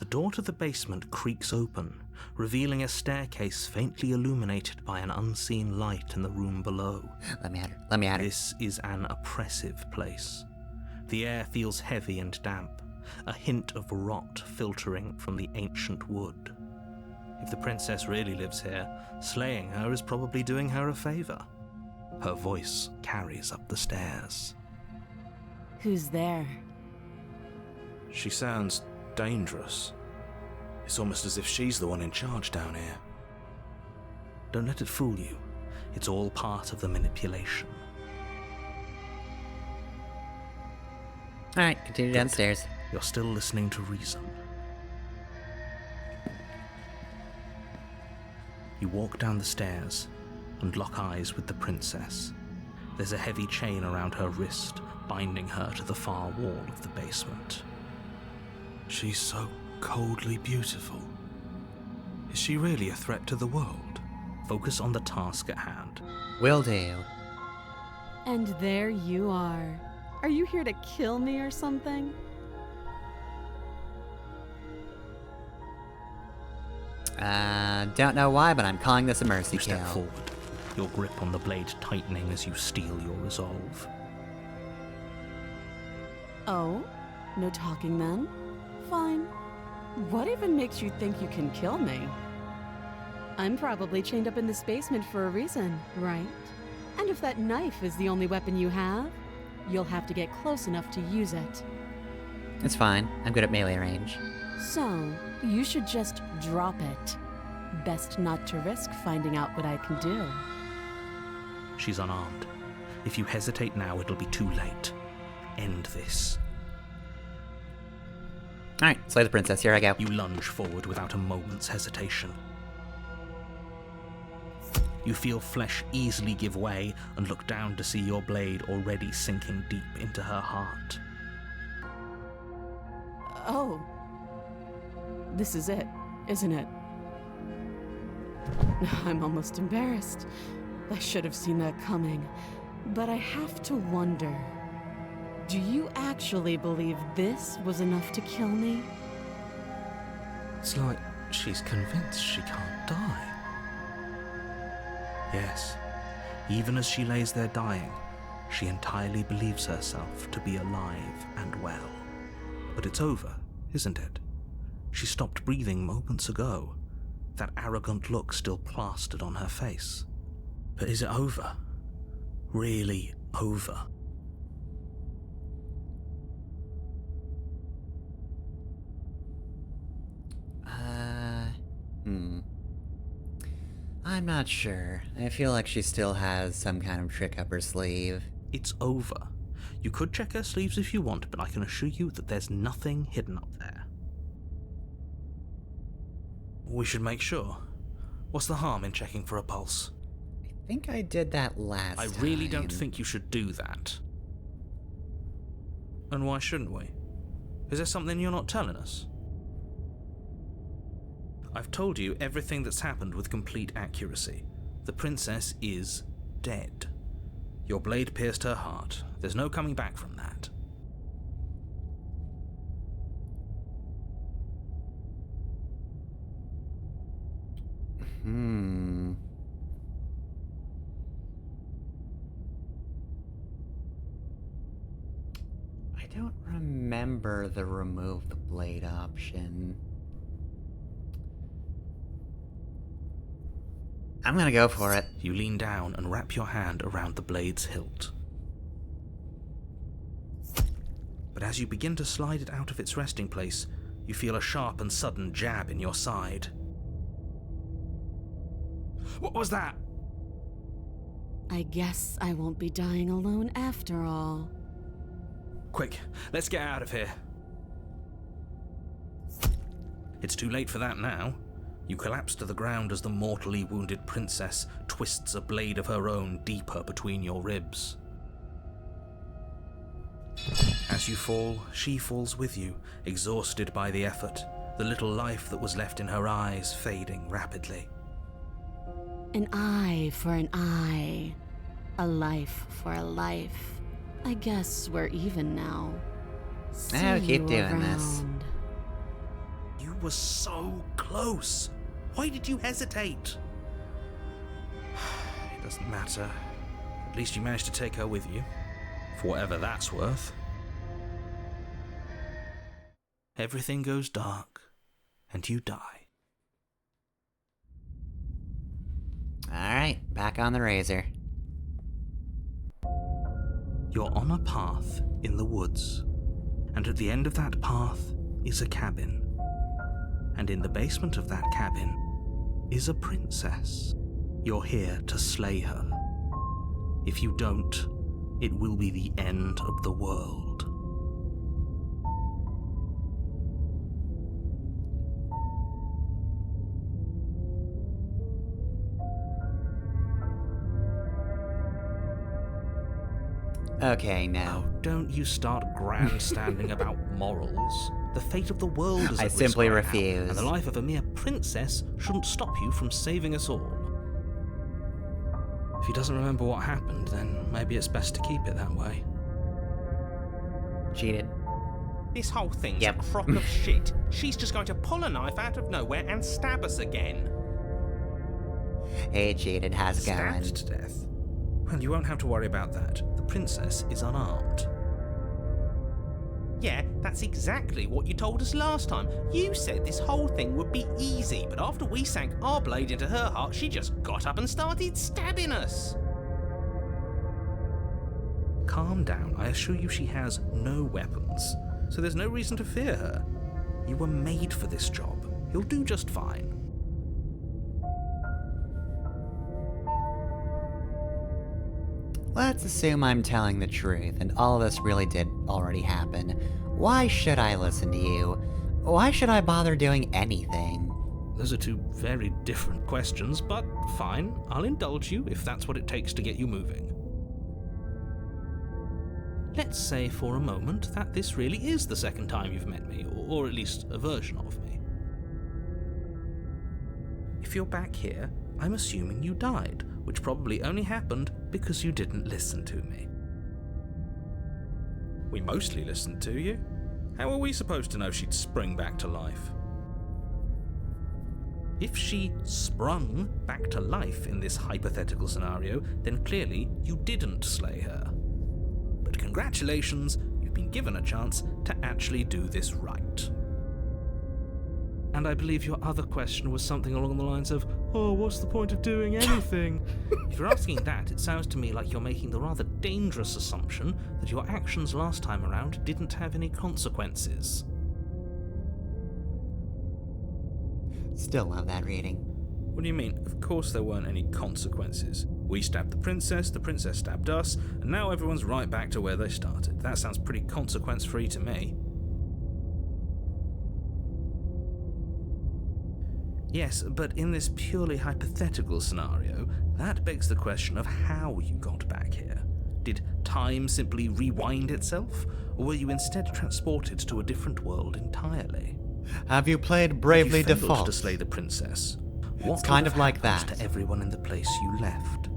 The door to the basement creaks open, revealing a staircase faintly illuminated by an unseen light in the room below. Let me at her. Let me at her. This is an oppressive place. The air feels heavy and damp, a hint of rot filtering from the ancient wood. If the princess really lives here, slaying her is probably doing her a favor. Her voice carries up the stairs. Who's there? She sounds dangerous. It's almost as if she's the one in charge down here. Don't let it fool you. It's all part of the manipulation. Alright, continue downstairs. You're still listening to reason. You walk down the stairs and lock eyes with the princess. There's a heavy chain around her wrist, binding her to the far wall of the basement. She's so coldly beautiful. Is she really a threat to the world? Focus on the task at hand. Will do. And there you are. Are you here to kill me or something? Don't know why, but I'm calling this a mercy You step kill. forward, your grip on the blade tightening as you steel your resolve. Oh? No talking then? Fine. What even makes you think you can kill me? I'm probably chained up in this basement for a reason, right? And if that knife is the only weapon you have, you'll have to get close enough to use it. It's fine. I'm good at melee range. So, you should just drop it. Best not to risk finding out what I can do. She's unarmed. If you hesitate now, it'll be too late. End this. Alright, slay the princess. Here I go. You lunge forward without a moment's hesitation. You feel flesh easily give way and look down to see your blade already sinking deep into her heart. Oh. This is it, isn't it? I'm almost embarrassed. I should have seen that coming. But I have to wonder, do you actually believe this was enough to kill me? It's like she's convinced she can't die. Yes, even as she lays there dying, she entirely believes herself to be alive and well. But it's over, isn't it? She stopped breathing moments ago, that arrogant look still plastered on her face. But is it over? Really over? I'm not sure. I feel like she still has some kind of trick up her sleeve. It's over. You could check her sleeves if you want, but I can assure you that there's nothing hidden up there. We should make sure. What's the harm in checking for a pulse? I think I did that last I time. really don't think you should do that. And why shouldn't we? Is there something you're not telling us? I've told you everything that's happened with complete accuracy. The princess is dead. Your blade pierced her heart. There's no coming back from that. I don't remember the remove the blade option. I'm gonna go for it. You lean down and wrap your hand around the blade's hilt. But as you begin to slide it out of its resting place, you feel a sharp and sudden jab in your side. What was that? I guess I won't be dying alone after all. Quick, let's get out of here. It's too late for that now. You collapse to the ground as the mortally wounded princess twists a blade of her own deeper between your ribs. As you fall, she falls with you, exhausted by the effort, the little life that was left in her eyes fading rapidly. An eye for an eye. A life for a life. I guess we're even now. I'll See keep you doing this. around. You were so close. Why did you hesitate? It doesn't matter. At least you managed to take her with you. For whatever that's worth. Everything goes dark, and you die. Alright, back on the razor. You're on a path in the woods, and at the end of that path is a cabin. And in the basement of that cabin is a princess. You're here to slay her. If you don't, it will be the end of the world. Okay, now. Oh, don't you start grandstanding about morals. The fate of the world is I at risk simply right now, refuse. and the life of a mere princess shouldn't stop you from saving us all. If he doesn't remember what happened, then maybe it's best to keep it that way. Cheated. This whole thing's Yep. a crock of shit. She's just going to pull a knife out of nowhere and stab us again. Hey, cheated, how's it going? Stabbed to death? Well, you won't have to worry about that. The princess is unarmed. Yeah, that's exactly what you told us last time. You said this whole thing would be easy, but after we sank our blade into her heart, she just got up and started stabbing us. Calm down. I assure you she has no weapons, so there's no reason to fear her. You were made for this job. You'll do just fine. Let's assume I'm telling the truth, and all this really did already happen. Why should I listen to you? Why should I bother doing anything? Those are two very different questions, but fine. I'll indulge you if that's what it takes to get you moving. Let's say for a moment that this really is the second time you've met me, or at least a version of me. If you're back here, I'm assuming you died, which probably only happened because you didn't listen to me. We mostly listened to you. How were we supposed to know she'd spring back to life? If she sprung back to life in this hypothetical scenario, then clearly you didn't slay her. But congratulations, you've been given a chance to actually do this right. And I believe your other question was something along the lines of, oh, what's the point of doing anything? If you're asking that, it sounds to me like you're making the rather dangerous assumption that your actions last time around didn't have any consequences. Still love that reading. What do you mean? Of course there weren't any consequences. We stabbed the princess stabbed us, and now everyone's right back to where they started. That sounds pretty consequence-free to me. Yes, but in this purely hypothetical scenario, that begs the question of how you got back here. Did time simply rewind itself, or were you instead transported to a different world entirely? Have you played Bravely You failed Default? to slay the princess. What It's kind would of like have happened that. to everyone in the place you left?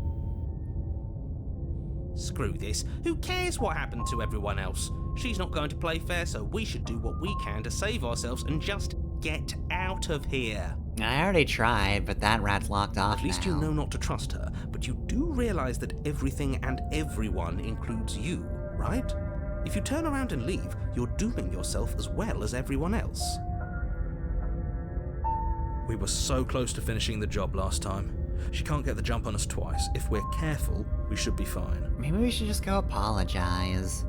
Screw this. Who cares what happened to everyone else? She's not going to play fair, so we should do what we can to save ourselves and just get out of here. I already tried, but that rat's locked off At least now. you know not to trust her, but you do realize that everything and everyone includes you, right? If you turn around and leave, you're dooming yourself as well as everyone else. We were so close to finishing the job last time. She can't get the jump on us twice. If we're careful, we should be fine. Maybe we should just go apologize.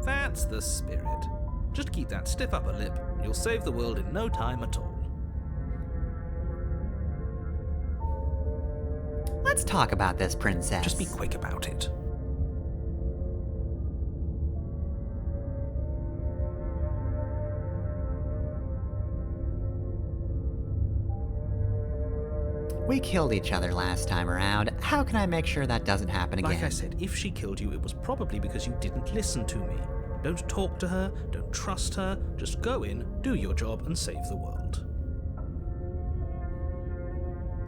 That's the spirit. Just keep that stiff upper lip, and you'll save the world in no time at all. Let's talk about this princess. Just be quick about it. We killed each other last time around. How can I make sure that doesn't happen again? Like I said, if she killed you, it was probably because you didn't listen to me. Don't talk to her, don't trust her, just go in, do your job, and save the world.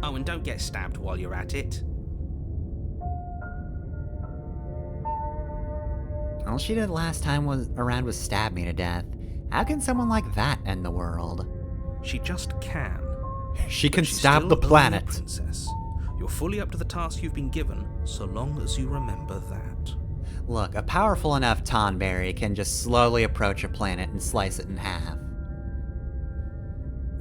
Oh, and don't get stabbed while you're at it. All she did last time was stab me to death. How can someone like that end the world? She just can. She can But she's stab still the only a planet. princess. You're fully up to the task you've been given, so long as you remember that. Look, a powerful enough Tonberry can just slowly approach a planet and slice it in half.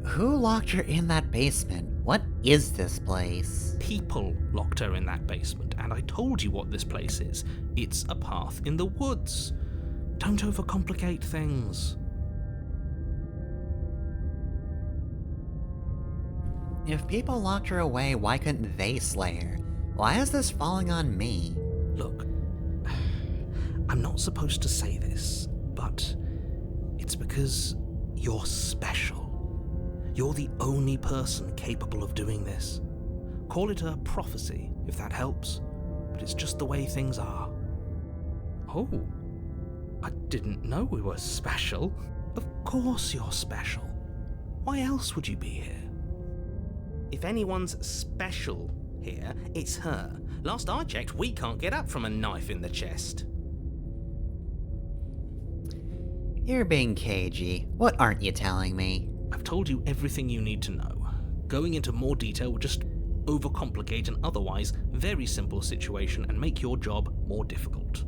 Who locked her in that basement? What is this place? People locked her in that basement, and I told you what this place is. It's a path in the woods. Don't overcomplicate things. If people locked her away, why couldn't they slay her? Why is this falling on me? Look, I'm not supposed to say this, but it's because you're special. You're the only person capable of doing this. Call it a prophecy, if that helps, but it's just the way things are. Oh, I didn't know we were special. Of course you're special. Why else would you be here? If anyone's special here, it's her. Last I checked, we can't get up from a knife in the chest. You're being cagey. What aren't you telling me? I've told you everything you need to know. Going into more detail would just overcomplicate an otherwise very simple situation and make your job more difficult.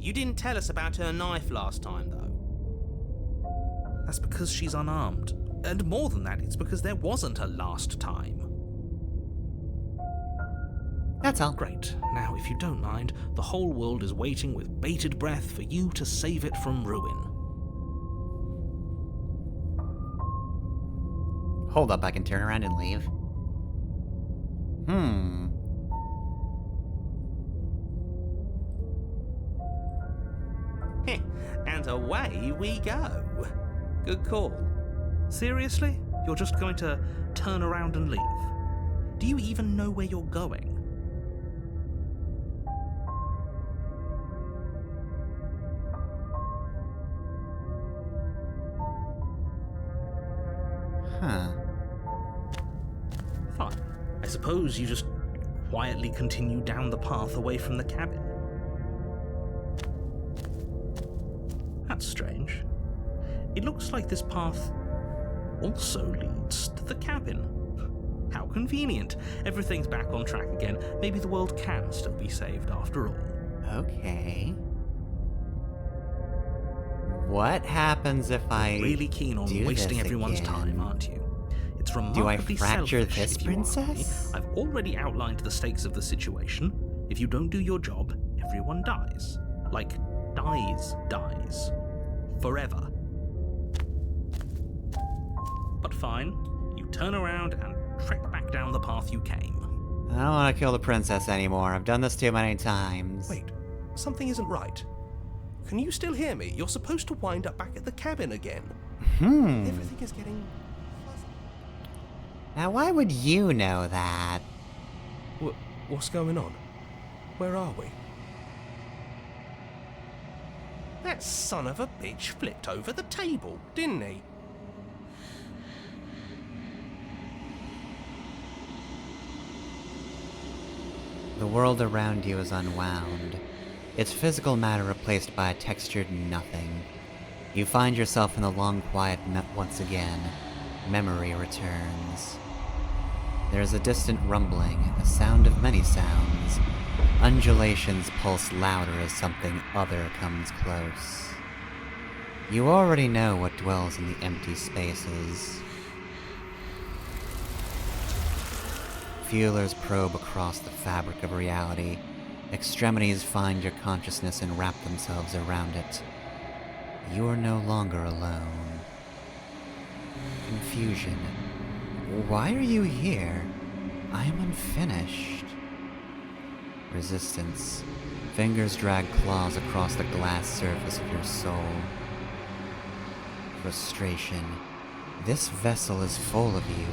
You didn't tell us about her knife last time, though. That's because she's unarmed. And more than that, it's because there wasn't a last time. That's all. Great. Now, if you don't mind, the whole world is waiting with bated breath for you to save it from ruin. Hold up, I can turn around and leave. And away we go. Good call. Seriously? You're just going to turn around and leave? Do you even know where you're going? Huh. Fine. I suppose you just quietly continue down the path away from the cabin. That's strange. It looks like this path also leads to the cabin. How convenient. Everything's back on track again. Maybe the world can still be saved after all. Okay. What happens if I Really keen on do wasting this everyone's again? time, aren't you? It's Do I remarkably fracture selfish, this if you ask me. princess? I've already outlined the stakes of the situation. If you don't do your job, everyone dies. Like, dies. Forever. But fine, you turn around and trek back down the path you came. I don't want to kill the princess anymore. I've done this too many times. Wait, something isn't right. Can you still hear me? You're supposed to wind up back at the cabin again. Everything is getting fuzzy. Now, why would you know that? What's going on? Where are we? That son of a bitch flipped over the table, didn't he? The world around you is unwound, its physical matter replaced by a textured nothing. You find yourself in the long quiet once again. Memory returns. There is a distant rumbling, a sound of many sounds. Undulations pulse louder as something other comes close. You already know what dwells in the empty spaces. Feelers probe across the fabric of reality. Extremities find your consciousness and wrap themselves around it. You are no longer alone. Confusion. Why are you here? I am unfinished. Resistance. Fingers drag claws across the glass surface of your soul. Frustration. This vessel is full of you.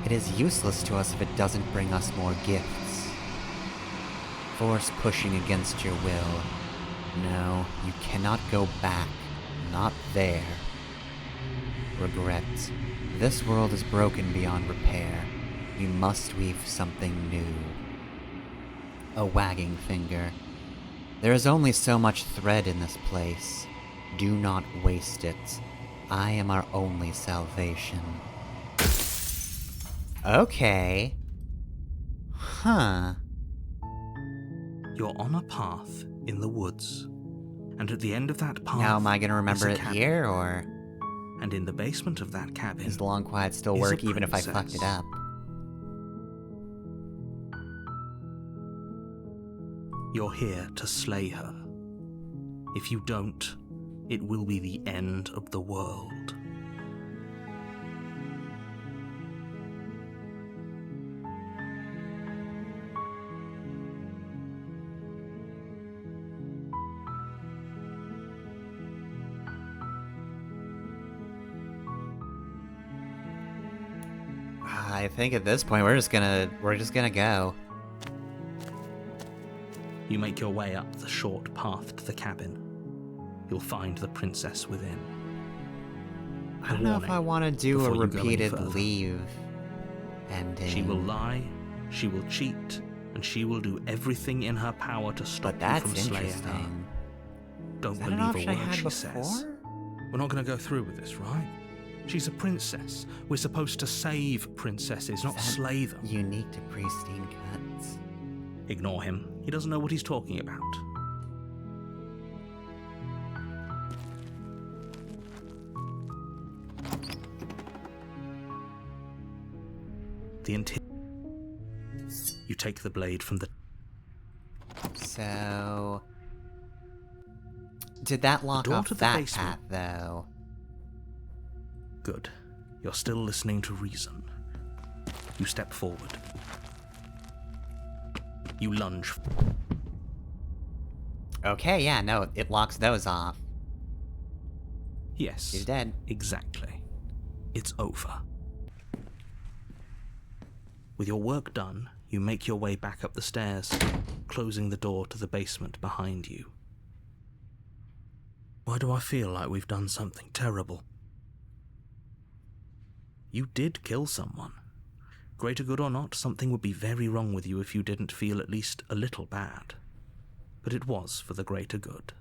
It is useless to us if it doesn't bring us more gifts. Force pushing against your will. No, you cannot go back. Not there. Regret. This world is broken beyond repair. We must weave something new. A wagging finger. There is only so much thread in this place. Do not waste it. I am our only salvation. Okay. Huh. You're on a path in the woods, and at the end of that path, Now, am I gonna remember is it a cabin. here, or And in the basement of that cabin, does the long quiet still is a work even if I fucked it princess. up? You're here to slay her. If you don't, it will be the end of the world. I think at this point we're just gonna go. You make your way up the short path to the cabin. You'll find the princess within. I don't know if I want to do a before you go any repeated further. leave ending. She will lie, she will cheat, and she will do everything in her power to stop But that's you from slaying her. interesting. Don't Is that an believe option a I word had she before? says. We're not going to go through with this, right? She's a princess. We're supposed to save princesses, not Is that slay them. Unique to Pristine cuts. Ignore him. He doesn't know what he's talking about. You take the blade from the... So, did that lock door off to the that basement. path, though? Good. You're still listening to reason. You step forward. You lunge. Okay, yeah, no, it locks those off. Yes. She's dead. Exactly. It's over. With your work done, you make your way back up the stairs, closing the door to the basement behind you. Why do I feel like we've done something terrible? You did kill someone. Greater good or not, something would be very wrong with you if you didn't feel at least a little bad. But it was for the greater good.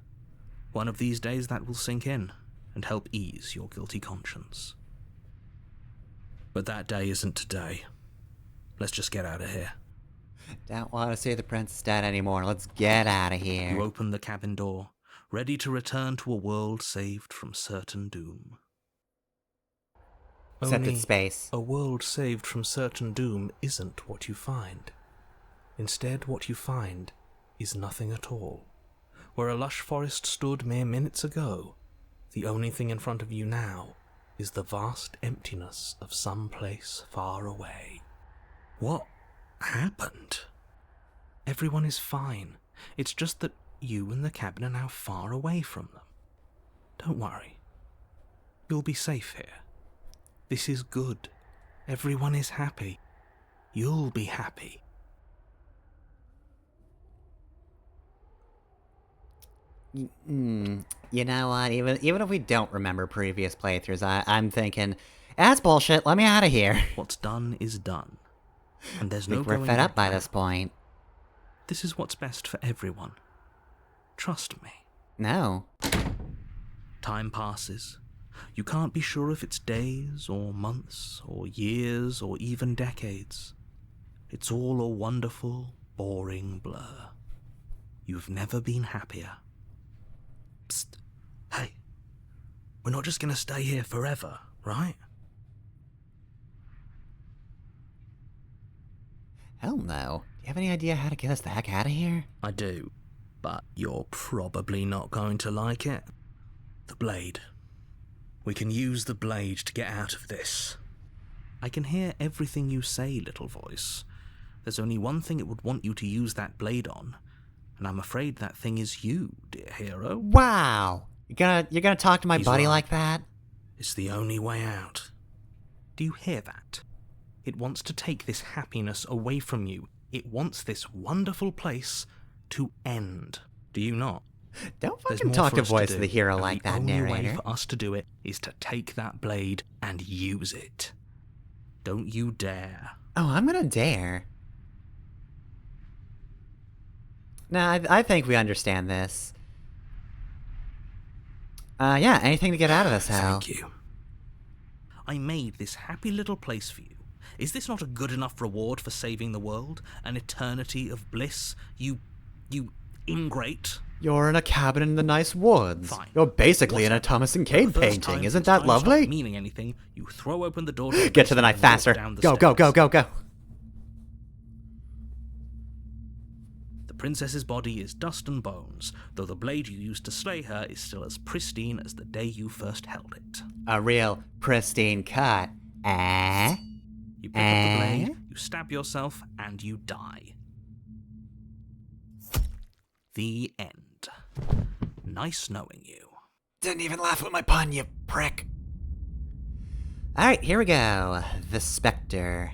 One of these days that will sink in and help ease your guilty conscience. But that day isn't today. Let's just get out of here. Don't want to see the princess dead anymore. Let's get out of here. You open the cabin door, ready to return to a world saved from certain doom. Except Only it's space. a world saved from certain doom isn't what you find. Instead, what you find is nothing at all. Where a lush forest stood mere minutes ago, the only thing in front of you now is the vast emptiness of some place far away. What happened? Everyone is fine. It's just that you and the cabin are now far away from them. Don't worry. You'll be safe here. This is good. Everyone is happy. You'll be happy. You know what? Even if we don't remember previous playthroughs, I'm thinking, that's bullshit. Let me out of here. What's done is done. And there's I no think we're going fed up back by now. this point. This is what's best for everyone. Trust me. No. Time passes. You can't be sure if it's days, or months, or years, or even decades. It's all a wonderful, boring blur. You've never been happier. Psst. Hey. We're not just gonna stay here forever, right? Hell no. Do you have any idea how to get us the heck out of here? I do, but you're probably not going to like it. The blade. We can use the blade to get out of this. I can hear everything you say, little voice. There's only one thing it would want you to use that blade on, and I'm afraid that thing is you, dear hero. Wow. You're gonna talk to my He's buddy right. like that? It's the only way out. Do you hear that? It wants to take this happiness away from you. It wants this wonderful place to end. Do you not? Don't There's fucking more talk for to us voice do, of the hero and like the that, only way narrator. for us to do it is to take that blade and use it. Don't you dare. Oh, I'm gonna dare. Nah, I think we understand this. Yeah, anything to get out of this hell. Thank you. I made this happy little place for you. Is this not a good enough reward for saving the world? An eternity of bliss? You ingrate? You're in a cabin in the nice woods. Fine. You're basically in a Whatever. Thomas and For the Cade first painting. time Isn't since that time lovely? stopped meaning anything, you throw open the door to Get to the basement knife and walk faster. down the Go, go, go, stairs. go, go. The princess's body is dust and bones, though the blade you used to slay her is still as pristine as the day you first held it. A real pristine cut. Eh? You pick up the blade, you stab yourself, and you die. The end. Nice knowing you. Didn't even laugh at my pun, you prick. Alright, here we go. The Spectre.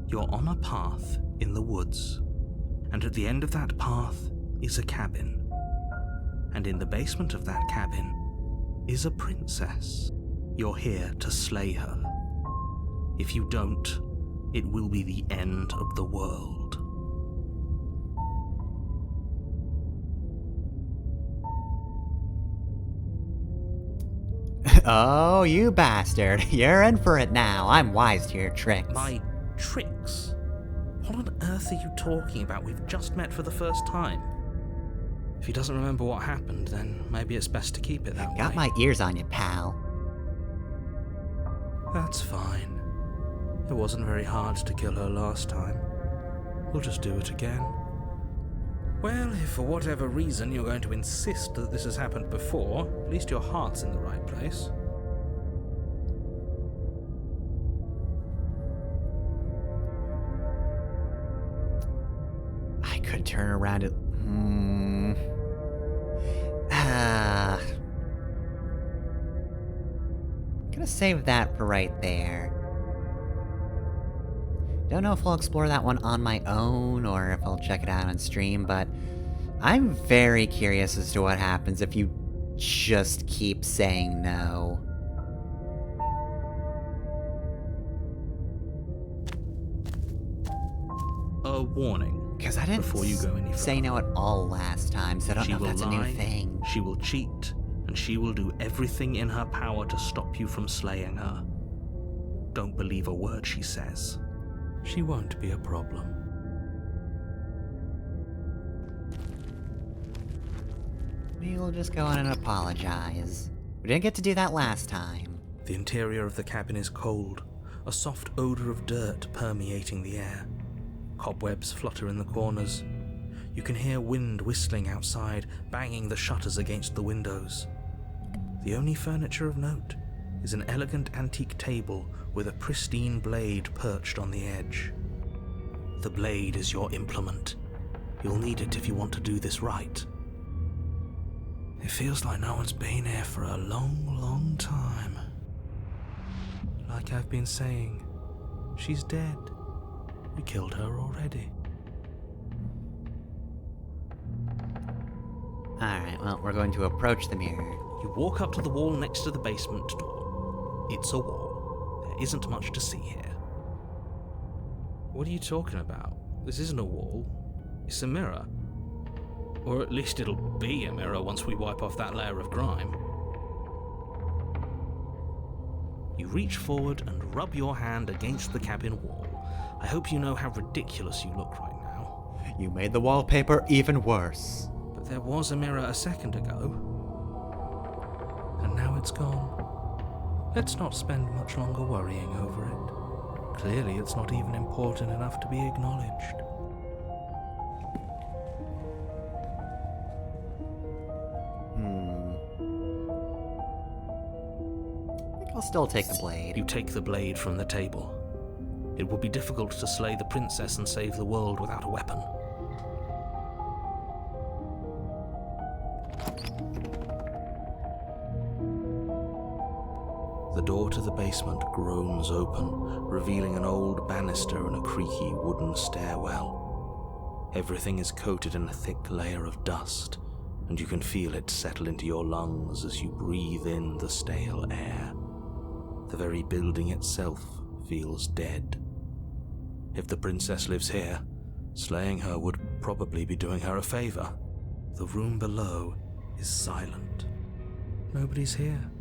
You're on a path in the woods, and at the end of that path is a cabin. And in the basement of that cabin is a princess. You're here to slay her. If you don't, it will be the end of the world. Oh, you bastard. You're in for it now. I'm wise to your tricks. My tricks? What on earth are you talking about? We've just met for the first time. If he doesn't remember what happened, then maybe it's best to keep it that Got way. my ears on you, pal. That's fine. It wasn't very hard to kill her last time. We'll just do it again. Well, if for whatever reason you're going to insist that this has happened before, at least your heart's in the right place. I could turn around and... Gonna save that for right there. Don't know if I'll explore that one on my own, or if I'll check it out on stream, but I'm very curious as to what happens if you just keep saying no. A warning. Because I didn't Before you go any say further. no at all last time, so I don't She know if will that's a lie, new thing. she will cheat, and she will do everything in her power to stop you from slaying her. Don't believe a word she says. She won't be a problem. We'll just go on and apologize. We didn't get to do that last time. The interior of the cabin is cold, a soft odor of dirt permeating the air. Cobwebs flutter in the corners. You can hear wind whistling outside, banging the shutters against the windows. The only furniture of note is an elegant antique table with a pristine blade perched on the edge. The blade is your implement. You'll need it if you want to do this right. It feels like no one's been here for a long, long time. Like I've been saying, she's dead. We killed her already. Alright, well, we're going to approach the mirror. You walk up to the wall next to the basement door. It's a wall. There isn't much to see here. What are you talking about? This isn't a wall. It's a mirror. Or at least it'll be a mirror once we wipe off that layer of grime. You reach forward and rub your hand against the cabin wall. I hope you know how ridiculous you look right now. You made the wallpaper even worse. But there was a mirror a second ago. And now it's gone. Let's not spend much longer worrying over it. Clearly it's not even important enough to be acknowledged. I'll still take the blade. You take the blade from the table. It would be difficult to slay the princess and save the world without a weapon. The door to the basement groans open, revealing an old banister and a creaky wooden stairwell. Everything is coated in a thick layer of dust, and you can feel it settle into your lungs as you breathe in the stale air. The very building itself feels dead. If the princess lives here, slaying her would probably be doing her a favor. The room below is silent. Nobody's here.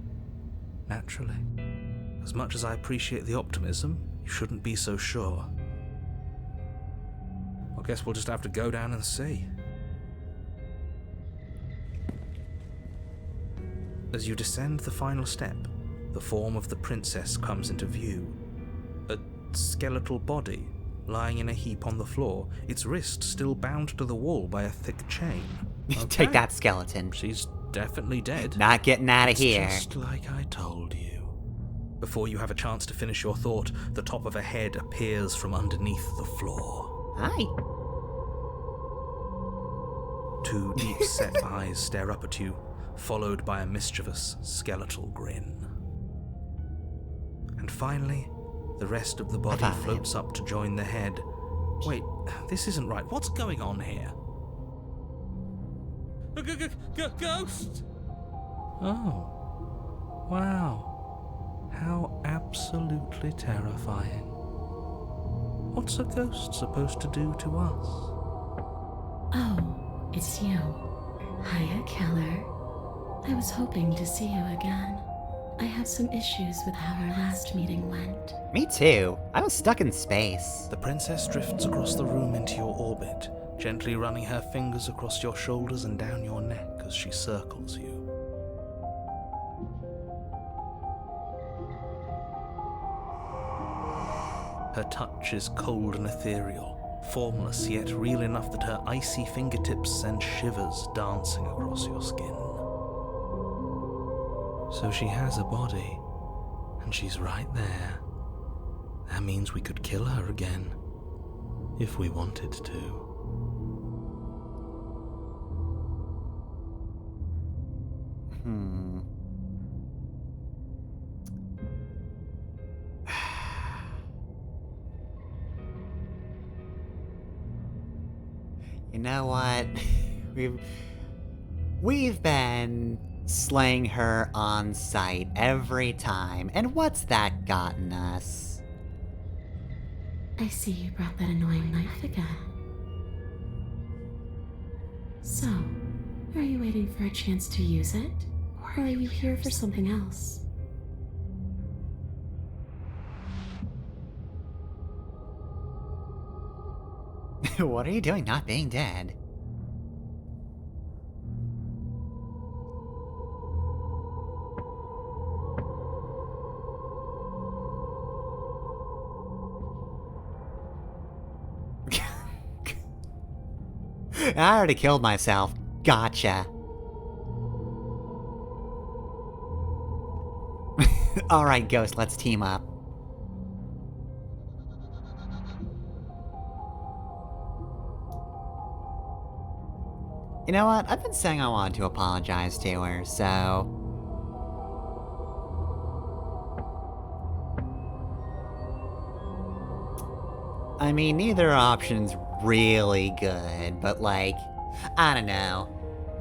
Naturally. As much as I appreciate the optimism, you shouldn't be so sure. I guess we'll just have to go down and see. As you descend the final step, the form of the princess comes into view. A skeletal body lying in a heap on the floor, its wrist still bound to the wall by a thick chain. Take Okay. that, skeleton. She's definitely dead. Not getting out of here. Just like I told you. Before you have a chance to finish your thought, the top of a head appears from underneath the floor. Hi. Two deep-set eyes stare up at you, followed by a mischievous, skeletal grin. And finally, the rest of the body Fine. floats up to join the head. Wait, this isn't right. What's going on here? Ghost! Oh. Wow. How absolutely terrifying. What's a ghost supposed to do to us? Oh, it's you. Hiya, Keller. I was hoping to see you again. I have some issues with how our last meeting went. Me too. I was stuck in space. The princess drifts across the room into your orbit, gently running her fingers across your shoulders and down your neck as she circles you. Her touch is cold and ethereal, formless yet real enough that her icy fingertips send shivers dancing across your skin. So she has a body, and she's right there. That means we could kill her again, if we wanted to. You know what? We've been slaying her on sight every time, and what's that gotten us? I see you brought that annoying knife again. So, are you waiting for a chance to use it? Or are you here for something else? What are you doing not being dead? I already killed myself. Gotcha. Alright, Ghost, let's team up. You know what? I've been saying I wanted to apologize to her, so... I mean, neither option's really good, but like, I don't know.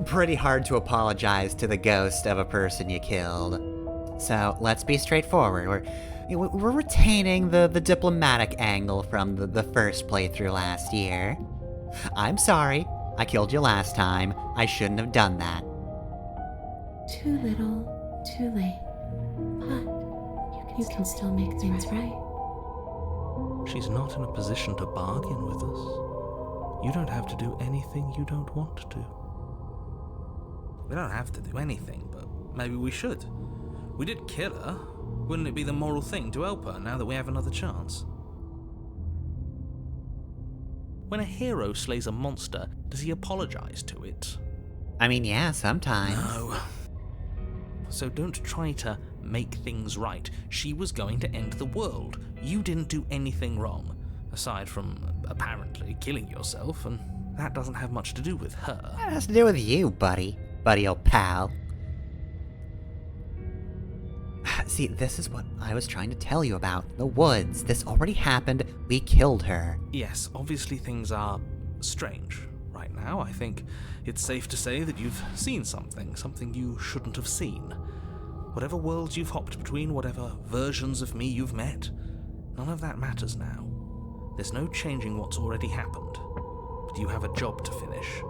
Pretty hard to apologize to the ghost of a person you killed. So, let's be straightforward. We're retaining the diplomatic angle from the first playthrough last year. I'm sorry, I killed you last time. I shouldn't have done that. Too little, too late. But you can still make things right. She's not in a position to bargain with us. You don't have to do anything you don't want to. We don't have to do anything, but maybe we should. We did kill her. Wouldn't it be the moral thing to help her now that we have another chance? When a hero slays a monster, does he apologize to it? I mean, yeah, sometimes. No. So don't try to make things right. She was going to end the world. You didn't do anything wrong, aside from apparently killing yourself, and that doesn't have much to do with her. That has to do with you, buddy. Buddy old pal. See, this is what I was trying to tell you about. The woods. This already happened. We killed her. Yes, obviously things are strange right now. I think it's safe to say that you've seen something you shouldn't have seen. Whatever worlds you've hopped between, whatever versions of me you've met, none of that matters now. There's no changing what's already happened, but you have a job to finish.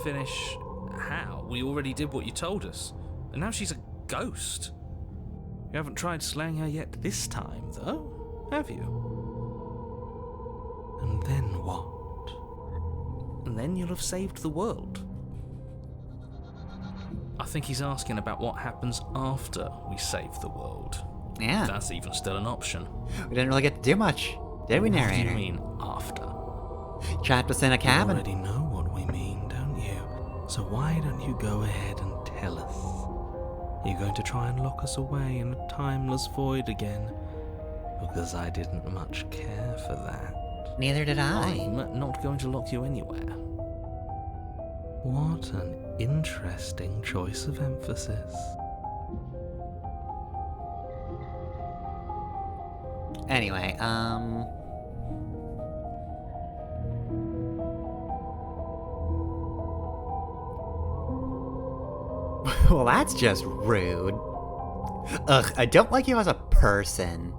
Finish how? We already did what you told us, and now she's a ghost. You haven't tried slaying her yet this time, though, have you? And then what? And then you'll have saved the world. I think he's asking about what happens after we save the world. Yeah. If that's even still an option. We didn't really get to do much, did we, What do narrator? you mean, after? Trapped us in a You cabin. already know what we mean, don't you? So why don't you go ahead and tell us? You're going to try and lock us away in a timeless void again? Because I didn't much care for that. Neither did I. I'm not going to lock you anywhere. What an interesting choice of emphasis. Anyway, well, that's just rude. Ugh, I don't like you as a person.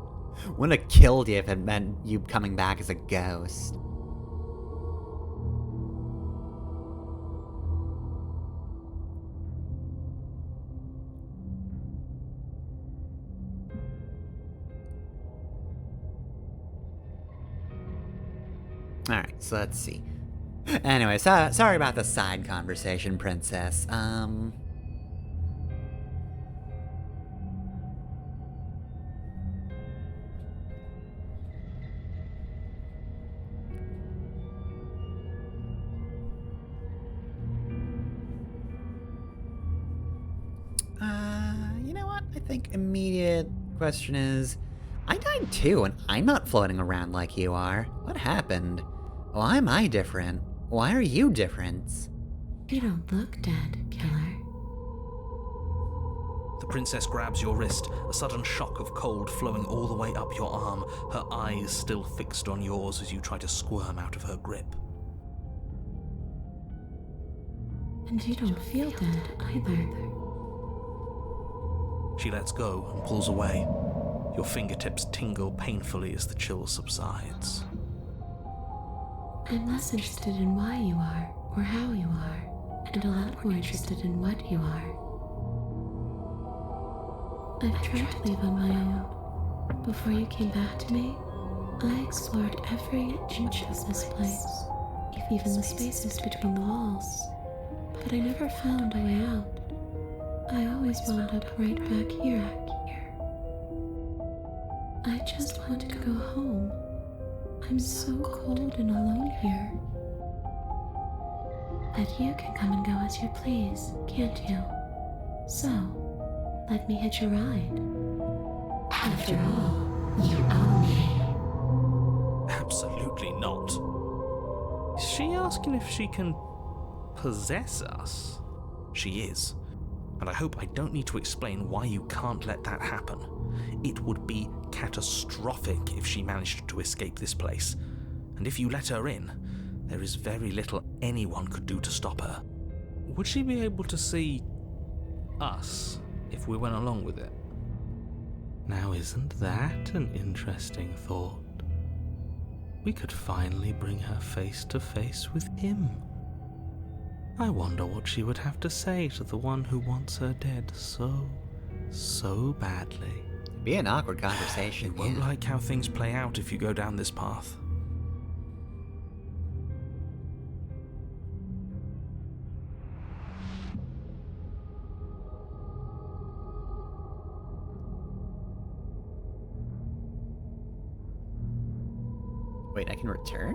Wouldn't have killed you if it meant you coming back as a ghost. Alright, so let's see. Anyway, sorry about the side conversation, princess. You know what? I think immediate question is, I died too, and I'm not floating around like you are. What happened? Why am I different? Why are you different? You don't look dead, killer. The princess grabs your wrist, a sudden shock of cold flowing all the way up your arm, her eyes still fixed on yours as you try to squirm out of her grip. And you don't feel dead either. She lets go and pulls away. Your fingertips tingle painfully as the chill subsides. I'm less interested in why you are, or how you are, and a lot more interested in what you are. I've tried to leave on my own. Before you came back to me, I explored every inch of this place, even the spaces between the walls. But I never found a way out. I always wound up right back here. I just want to go home. I'm so cold and alone here. But you can come and go as you please, can't you? So, let me hitch a ride. After all, you own me. Absolutely not. You Is she asking if she can possess us? She is. And I hope I don't need to explain why you can't let that happen. It would be catastrophic if she managed to escape this place. And if you let her in, there is very little anyone could do to stop her. Would she be able to see us if we went along with it? Now, isn't that an interesting thought? We could finally bring her face to face with him. I wonder what she would have to say to the one who wants her dead so badly. Be an awkward conversation. You won't yeah. like how things play out if you go down this path. Wait, I can return?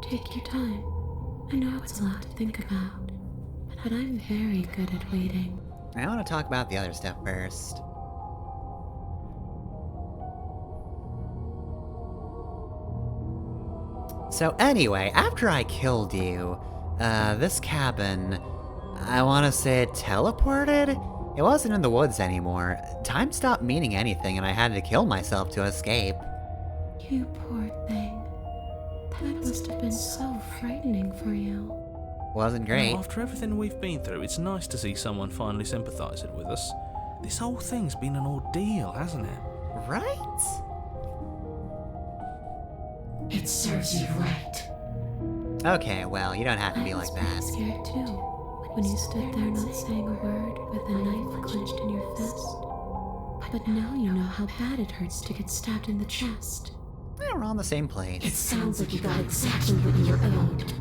Take your time. I know it's a lot to think about, but I'm very good at waiting. I want to talk about the other stuff first. So anyway, after I killed you, this cabin, I want to say it teleported? It wasn't in the woods anymore. Time stopped meaning anything and I had to kill myself to escape. You poor thing. That must have been so frightening for you. Wasn't great. Well, after everything we've been through, it's nice to see someone finally sympathising with us. This whole thing's been an ordeal, hasn't it? Right? It serves you right. Okay, well, you don't have to be I was like pretty that. scared too, when you stood there not saying a word with a knife clenched in your fist. But now you know how bad it hurts to get stabbed in the chest. Yeah, we're all in the same place. It sounds like you got exactly what you were owed.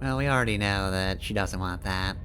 Well, we already know that she doesn't want that.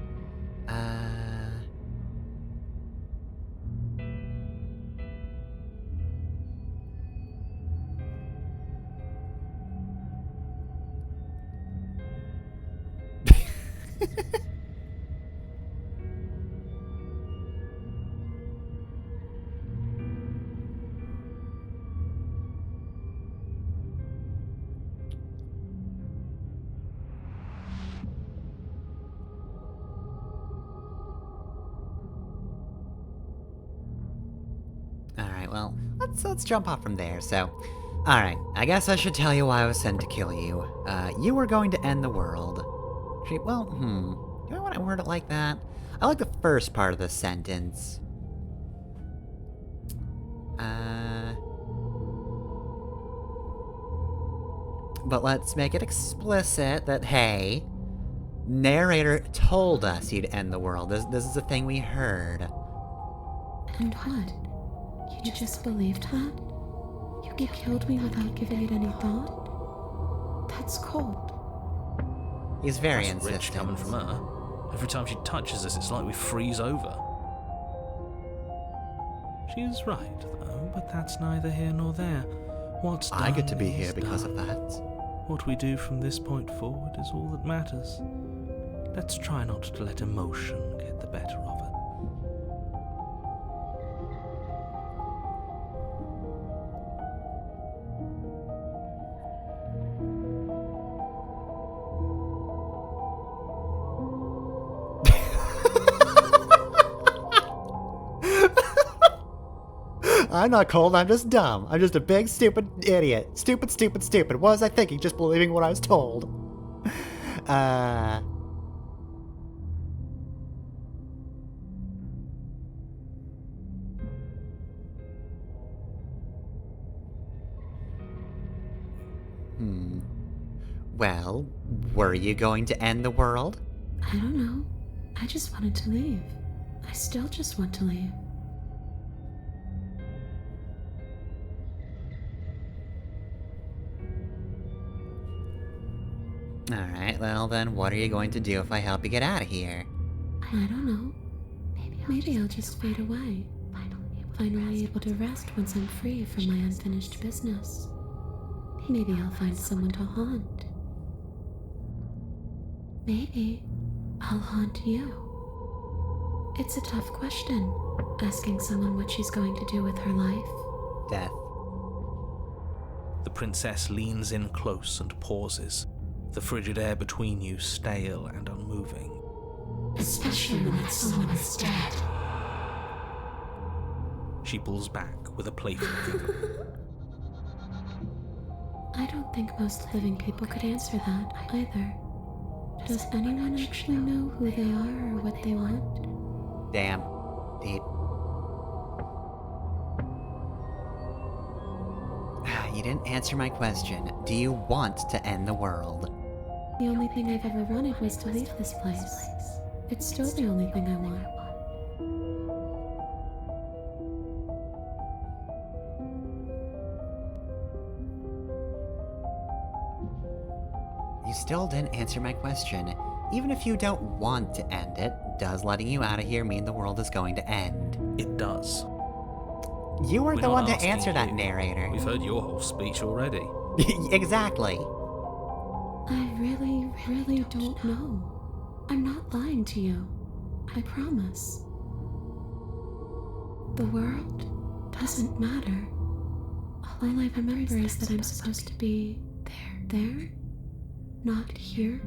Alright, well, let's jump off from there, so... Alright, I guess I should tell you why I was sent to kill you. You were going to end the world. Do I want to word it like that? I like the first part of the sentence. But let's make it explicit that, hey, narrator told us he'd end the world. This is a thing we heard. And what? You just believed that? You killed me without giving it any thought? That's cold. He's very That's rich insistent. coming from her. Every time she touches us, it's like we freeze over. She's right, though, but that's neither here nor there. What's I get to done be here is because of done. that. What we do from this point forward is all that matters. Let's try not to let emotion get the better of it. I'm not cold, I'm just dumb. I'm just a big, stupid idiot. Stupid, stupid, stupid. What was I thinking, just believing what I was told? Well, were you going to end the world? I don't know. I just wanted to leave. I still just want to leave. Alright, well then what are you going to do if I help you get out of here? I don't know. Maybe I'll just fade away. Finally able to rest once I'm free from my unfinished business. Maybe I'll find someone to haunt. Maybe I'll haunt you. It's a tough question, asking someone what she's going to do with her life. Death. The princess leans in close and pauses, the frigid air between you stale and unmoving. Especially when that someone is dead. She pulls back with a playful giggle. I don't think most living people could answer that either. Does anyone actually know who they are or what they want? Damn. Deep. You didn't answer my question. Do you want to end the world? The only thing I've ever wanted was to leave this place. It's still the only thing I want. You still didn't answer my question. Even if you don't want to end it, does letting you out of here mean the world is going to end? It does. You weren't We're the not one to asking answer that, you. narrator. We've heard your whole speech already. Exactly. I really don't know. I'm not lying to you. I promise. The world doesn't matter. All I remember is that I'm supposed to be there, not here.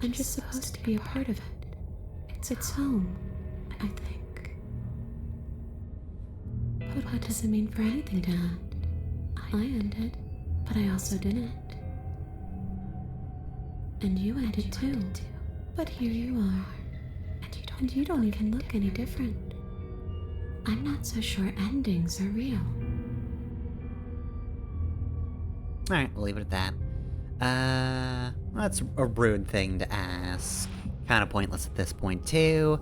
I'm just supposed to be a part of it. It's home, I think. But what does it mean for anything to end? I ended, but I also didn't. And you ended too. But here you are. And you don't even look any different. I'm not so sure endings are real. Alright, we'll leave it at that. That's a rude thing to ask. Kind of pointless at this point, too.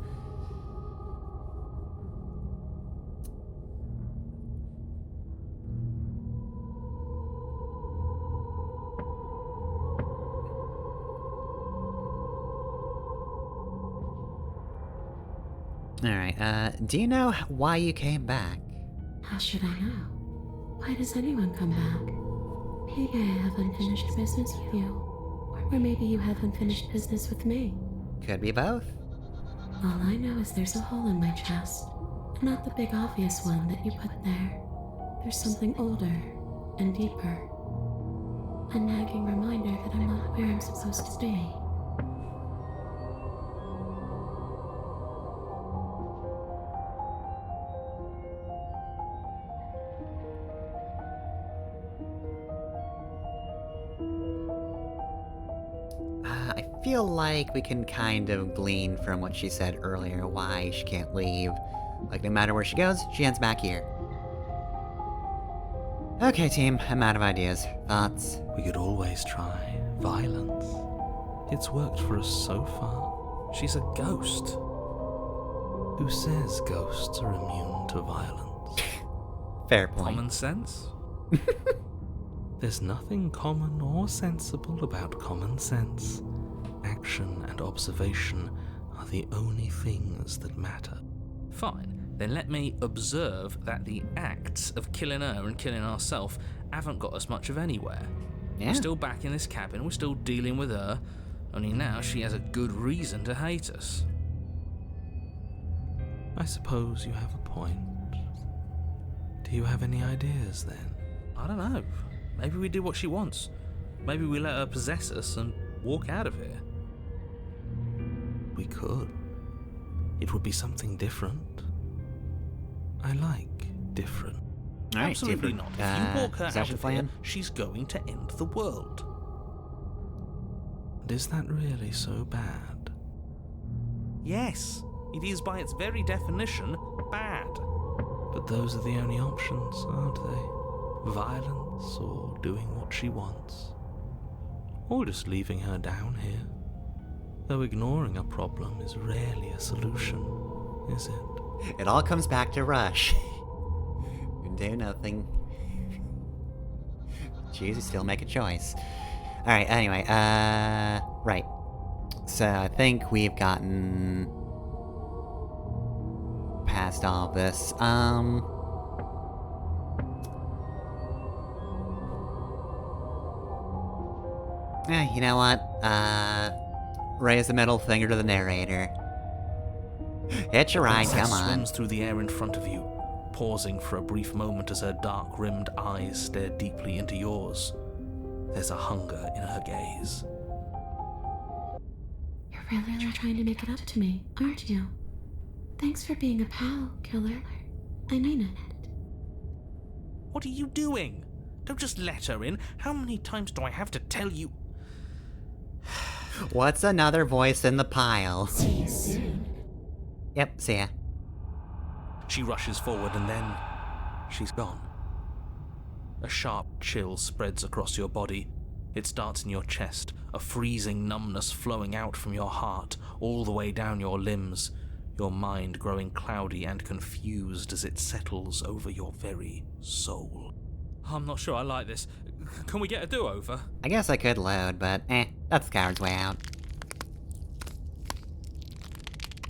Alright, do you know why you came back? How should I know? Why does anyone come back? Maybe I have unfinished business with you. Or maybe you have unfinished business with me. Could be both. All I know is there's a hole in my chest. Not the big obvious one that you put there. There's something older and deeper. A nagging reminder that I'm not where I'm supposed to be. I feel like we can kind of glean from what she said earlier why she can't leave. Like, no matter where she goes, she ends back here. Okay, team, I'm out of ideas. Thoughts? We could always try violence. It's worked for us so far. She's a ghost. Who says ghosts are immune to violence? Fair point. Common sense? There's nothing common or sensible about common sense. Action and observation are the only things that matter. Fine. Then let me observe that the acts of killing her and killing ourselves haven't got us much of anywhere. Yeah. We're still back in this cabin, we're still dealing with her, only now she has a good reason to hate us. I suppose you have a point. Do you have any ideas then? I don't know. Maybe we do what she wants. Maybe we let her possess us and walk out of here. We could. It would be something different. I like different. Alright, Absolutely different, not. If you walk her out possession of plan? here, she's going to end the world. And is that really so bad? Yes, it is by its very definition bad. But those are the only options, aren't they? Violence or doing what she wants. Or just leaving her down here. Though ignoring a problem is rarely a solution, is it? It all comes back to Rush. You do nothing. Choose to still make a choice. Alright, anyway, right. So I think we've gotten past all of this. You know what? Raise the middle finger to the narrator. Hitch a ride, Princess come on. swims through the air in front of you, pausing for a brief moment as her dark-rimmed eyes stare deeply into yours. There's a hunger in her gaze. You're really trying to make it up to me, aren't you? Thanks for being a pal, killer. I mean it. What are you doing? Don't just let her in. How many times do I have to tell you? What's another voice in the pile? See you soon. Yep, see ya. She rushes forward and then she's gone. A sharp chill spreads across your body. It starts in your chest, a freezing numbness flowing out from your heart, all the way down your limbs, your mind growing cloudy and confused as it settles over your very soul. I'm not sure I like this. Can we get a do-over? I guess I could load, but that's the coward's way out.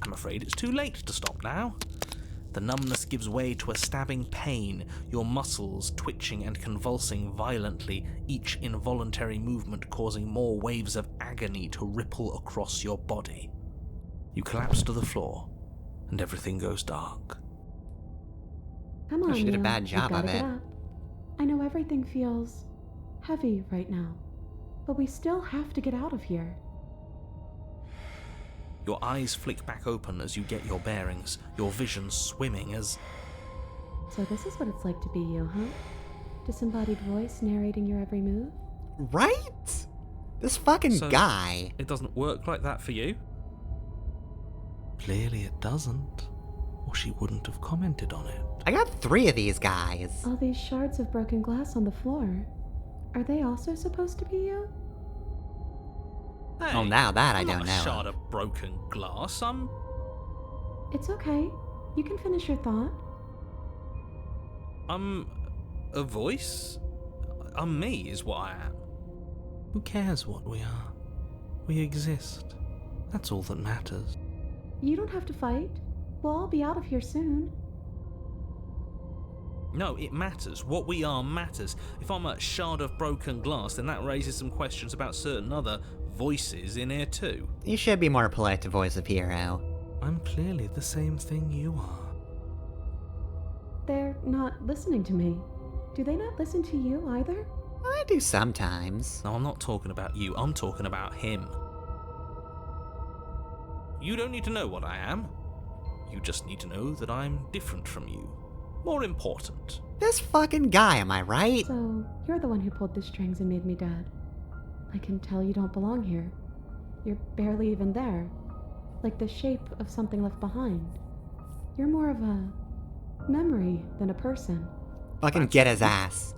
I'm afraid it's too late to stop now. The numbness gives way to a stabbing pain, your muscles twitching and convulsing violently, each involuntary movement causing more waves of agony to ripple across your body. You collapse to the floor, and everything goes dark. Come on, she did a Neil. bad You've job gotta of get it. up. I know everything feels heavy right now, but we still have to get out of here. Your eyes flick back open as you get your bearings, your vision swimming as... So this is what it's like to be you, huh? Disembodied voice narrating your every move? Right? This fucking So- guy. It doesn't work like that for you? Clearly it doesn't, or she wouldn't have commented on it. I got 3 of these guys. All these shards of broken glass on the floor. Are they also supposed to be you? Hey, Oh, now that I I'm don't not know. a shard of broken glass. I'm... It's okay. You can finish your thought. I'm a voice? I'm me, is what I am. Who cares what we are? We exist. That's all that matters. You don't have to fight. We'll all be out of here soon. No, it matters. What we are matters. If I'm a shard of broken glass, then that raises some questions about certain other voices in here too. You should be more polite to voice of hero. I'm clearly the same thing you are. They're not listening to me. Do they not listen to you either? Well, I do sometimes. No, I'm not talking about you. I'm talking about him. You don't need to know what I am. You just need to know that I'm different from you. More important. This fucking guy, am I right? So, you're the one who pulled the strings and made me dead. I can tell you don't belong here. You're barely even there. Like the shape of something left behind. You're more of a memory than a person. Fucking get his ass.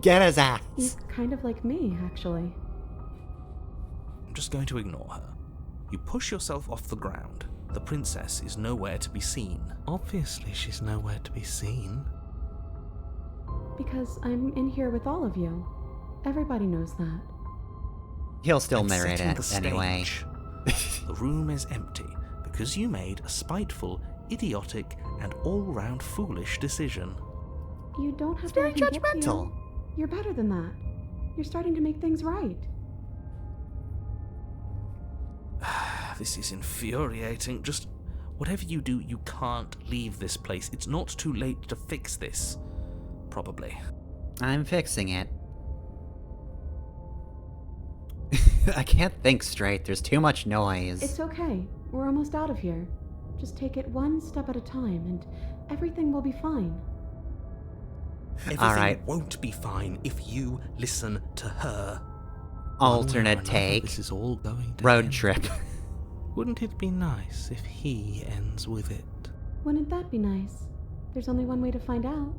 Get his ass. He's kind of like me, actually. I'm just going to ignore her. You push yourself off the ground. The princess is nowhere to be seen. Obviously, she's nowhere to be seen. Because I'm in here with all of you. Everybody knows that. He'll still And narrate setting it the anyway. stage. The room is empty because you made a spiteful, idiotic, and all-round foolish decision. You don't have It's to very let him get to judgmental. you. You're better than that. You're starting to make things right. This is infuriating. Just whatever you do, you can't leave this place. It's not too late to fix this. Probably. I'm fixing it. I can't think straight. There's too much noise. It's okay. We're almost out of here. Just take it one step at a time, and everything will be fine. Everything Alright. won't be fine if you listen to her. Alternate One way or another, take. This is all going to Road end. trip. Wouldn't it be nice if he ends with it? Wouldn't that be nice? There's only one way to find out.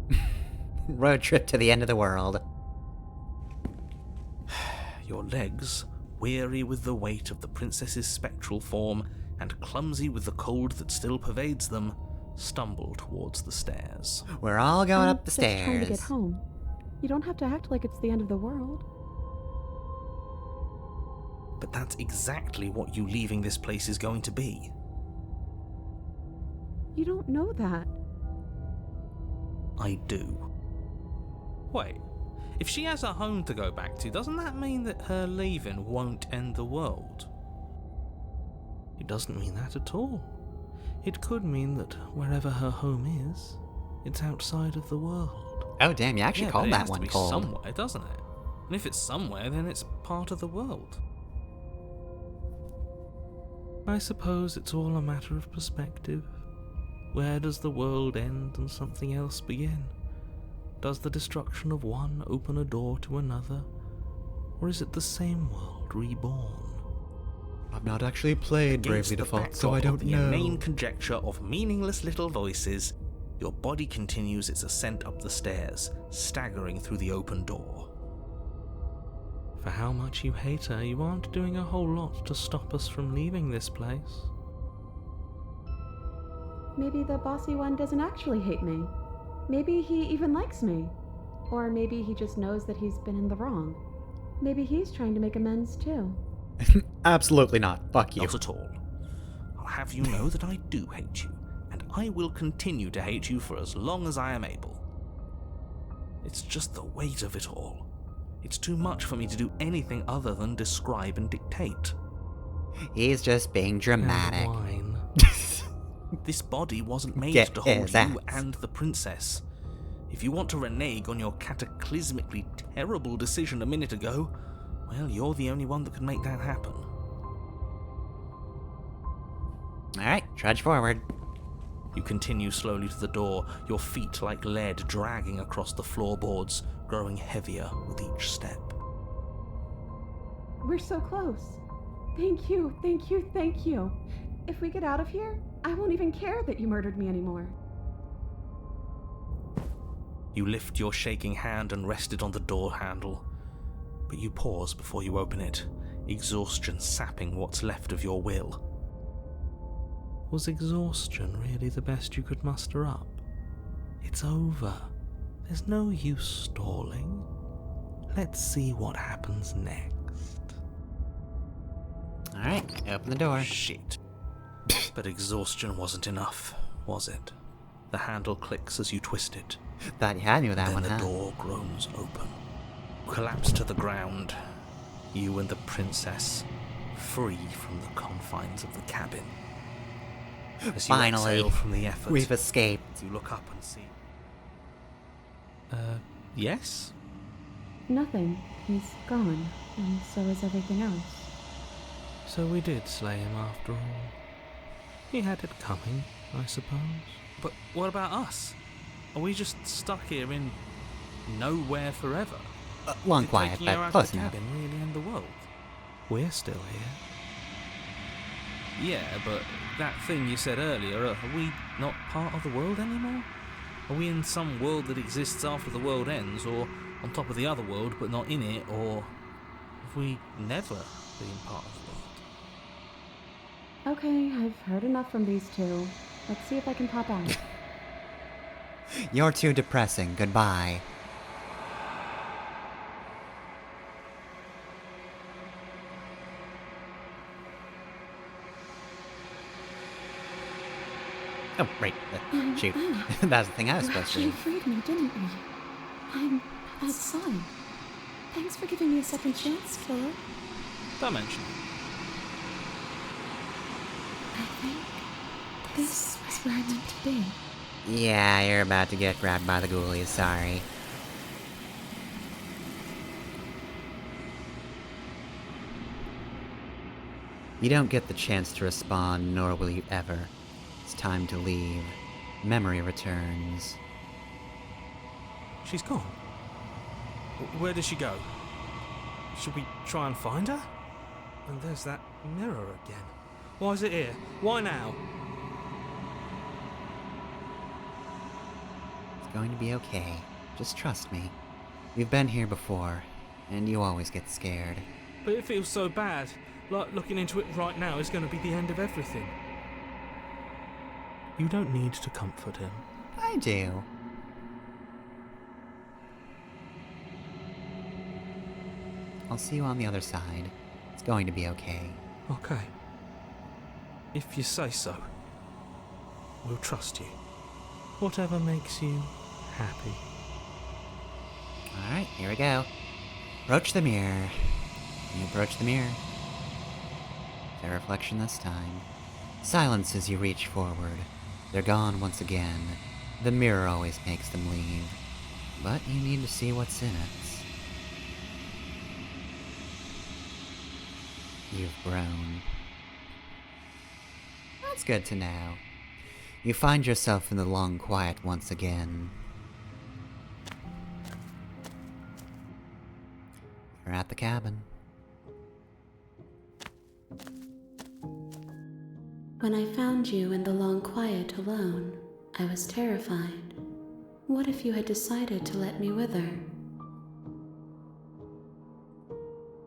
Road trip to the end of the world. Your legs, weary with the weight of the princess's spectral form and clumsy with the cold that still pervades them, stumble towards the stairs. We're all going I'm up the just trying to get stairs. home. You don't have to act like it's the end of the world. But that's exactly what you leaving this place is going to be. You don't know that. I do. Wait, if she has a home to go back to, doesn't that mean that her leaving won't end the world? It doesn't mean that at all. It could mean that wherever her home is, it's outside of the world. Oh, damn, you actually Yeah, called but it that has to one be cold. somewhere, doesn't it? And if it's somewhere, then it's part of the world. I suppose it's all a matter of perspective. Where does the world end and something else begin? Does the destruction of one open a door to another? Or is it the same world reborn? I've not actually played Against Bravely the Default, so I backdrop of don't the know. inane conjecture of meaningless little voices, your body continues its ascent up the stairs, staggering through the open door. For how much you hate her, you aren't doing a whole lot to stop us from leaving this place. Maybe the bossy one doesn't actually hate me. Maybe he even likes me. Or maybe he just knows that he's been in the wrong. Maybe he's trying to make amends too. Absolutely not. Fuck you. Not at all. I'll have you know that I do hate you, and I will continue to hate you for as long as I am able. It's just the weight of it all. It's too much for me to do anything other than describe and dictate. He's just being dramatic. And whine. This body wasn't made Get to hold his you ass. and the princess. If you want to renege on your cataclysmically terrible decision a minute ago, well, you're the only one that could make that happen. Alright, trudge forward. You continue slowly to the door, your feet like lead dragging across the floorboards, growing heavier with each step. We're so close. Thank you, thank you, thank you. If we get out of here, I won't even care that you murdered me anymore. You lift your shaking hand and rest it on the door handle, but you pause before you open it, exhaustion sapping what's left of your will. Was exhaustion really the best you could muster up? It's over. There's no use stalling. Let's see what happens next. Alright, open the door. Shit. But exhaustion wasn't enough, was it? The handle clicks as you twist it. Thought you had me with that Then one, the huh? door groans open. Collapse to the ground. You and the princess, free from the confines of the cabin. As you Finally, exhale from the effort, we've escaped. you look up and see. Yes? Nothing. He's gone, and so is everything else. So we did slay him after all. He had it coming, I suppose. But what about us? Are we just stuck here in nowhere forever? Long Did quiet, taking her but out close the enough. cabin really end the world? We're still here. Yeah, but that thing you said earlier, are we not part of the world anymore? Are we in some world that exists after the world ends, or on top of the other world but not in it, or have we never been part of the world? Okay, I've heard enough from these two. Let's see if I can pop out. You're too depressing. Goodbye. Oh, right. Shoot. That's the thing I was supposed to You do. freed me, didn't we? I'm outside. Thanks for giving me a second chance, Killer. Dimension. I think this is where I'm meant to be. Yeah, you're about to get grabbed by the ghoulies. Sorry. You don't get the chance to respond, nor will you ever. It's time to leave. Memory returns. She's gone. Where did she go? Should we try and find her? And there's that mirror again. Why is it here? Why now? It's going to be okay. Just trust me. We've been here before, and you always get scared. But it feels so bad. Like looking into it right now is going to be the end of everything. You don't need to comfort him. I do. I'll see you on the other side. It's going to be okay. Okay. If you say so. We'll trust you. Whatever makes you happy. Alright, here we go. Approach the mirror. You approach the mirror. Fair reflection this time. Silence as you reach forward. They're gone once again. The mirror always makes them leave. But you need to see what's in it. You've grown. That's good to know. You find yourself in the long quiet once again. You're at the cabin. When I found you in the long quiet alone, I was terrified. What if you had decided to let me wither?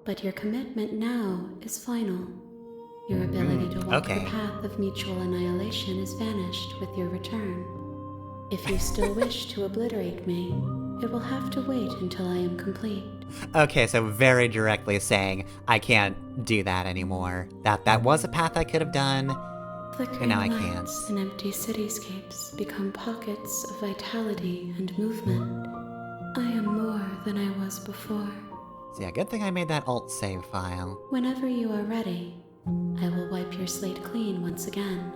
But your commitment now is final. Your ability to walk okay. the path of mutual annihilation is vanished with your return. If you still wish to obliterate me, it will have to wait until I am complete. Okay, so very directly saying, I can't do that anymore. That was a path I could have done, Flickering and now I can't. lights and empty cityscapes become pockets of vitality and movement. I am more than I was before. So yeah, good thing I made that alt save file. Whenever you are ready, I will wipe your slate clean once again.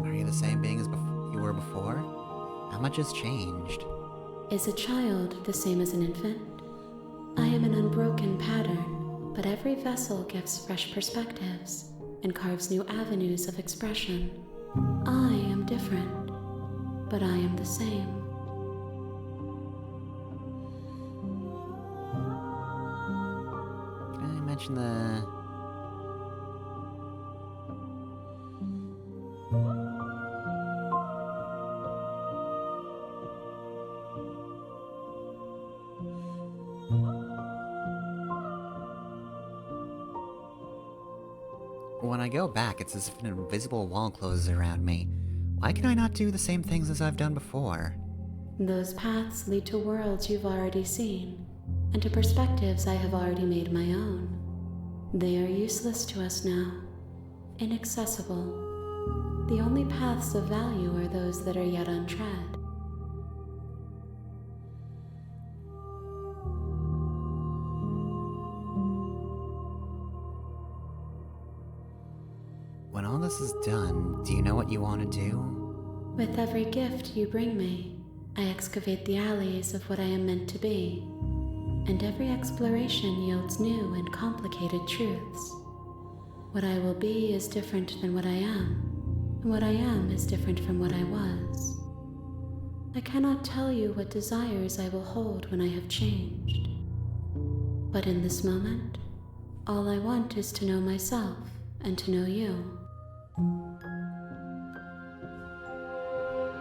Are you the same being as you were before? How much has changed? Is a child the same as an infant? I am an unbroken pattern, but every vessel gives fresh perspectives and carves new avenues of expression. I am different, but I am the same. Can I mention the... When I go back, it's as if an invisible wall closes around me. Why can I not do the same things as I've done before? Those paths lead to worlds you've already seen, and to perspectives I have already made my own. They are useless to us now, inaccessible. The only paths of value are those that are yet untread. When all this is done, do you know what you want to do? With every gift you bring me, I excavate the alleys of what I am meant to be, and every exploration yields new and complicated truths. What I will be is different than what I am, and what I am is different from what I was. I cannot tell you what desires I will hold when I have changed. But in this moment, all I want is to know myself and to know you.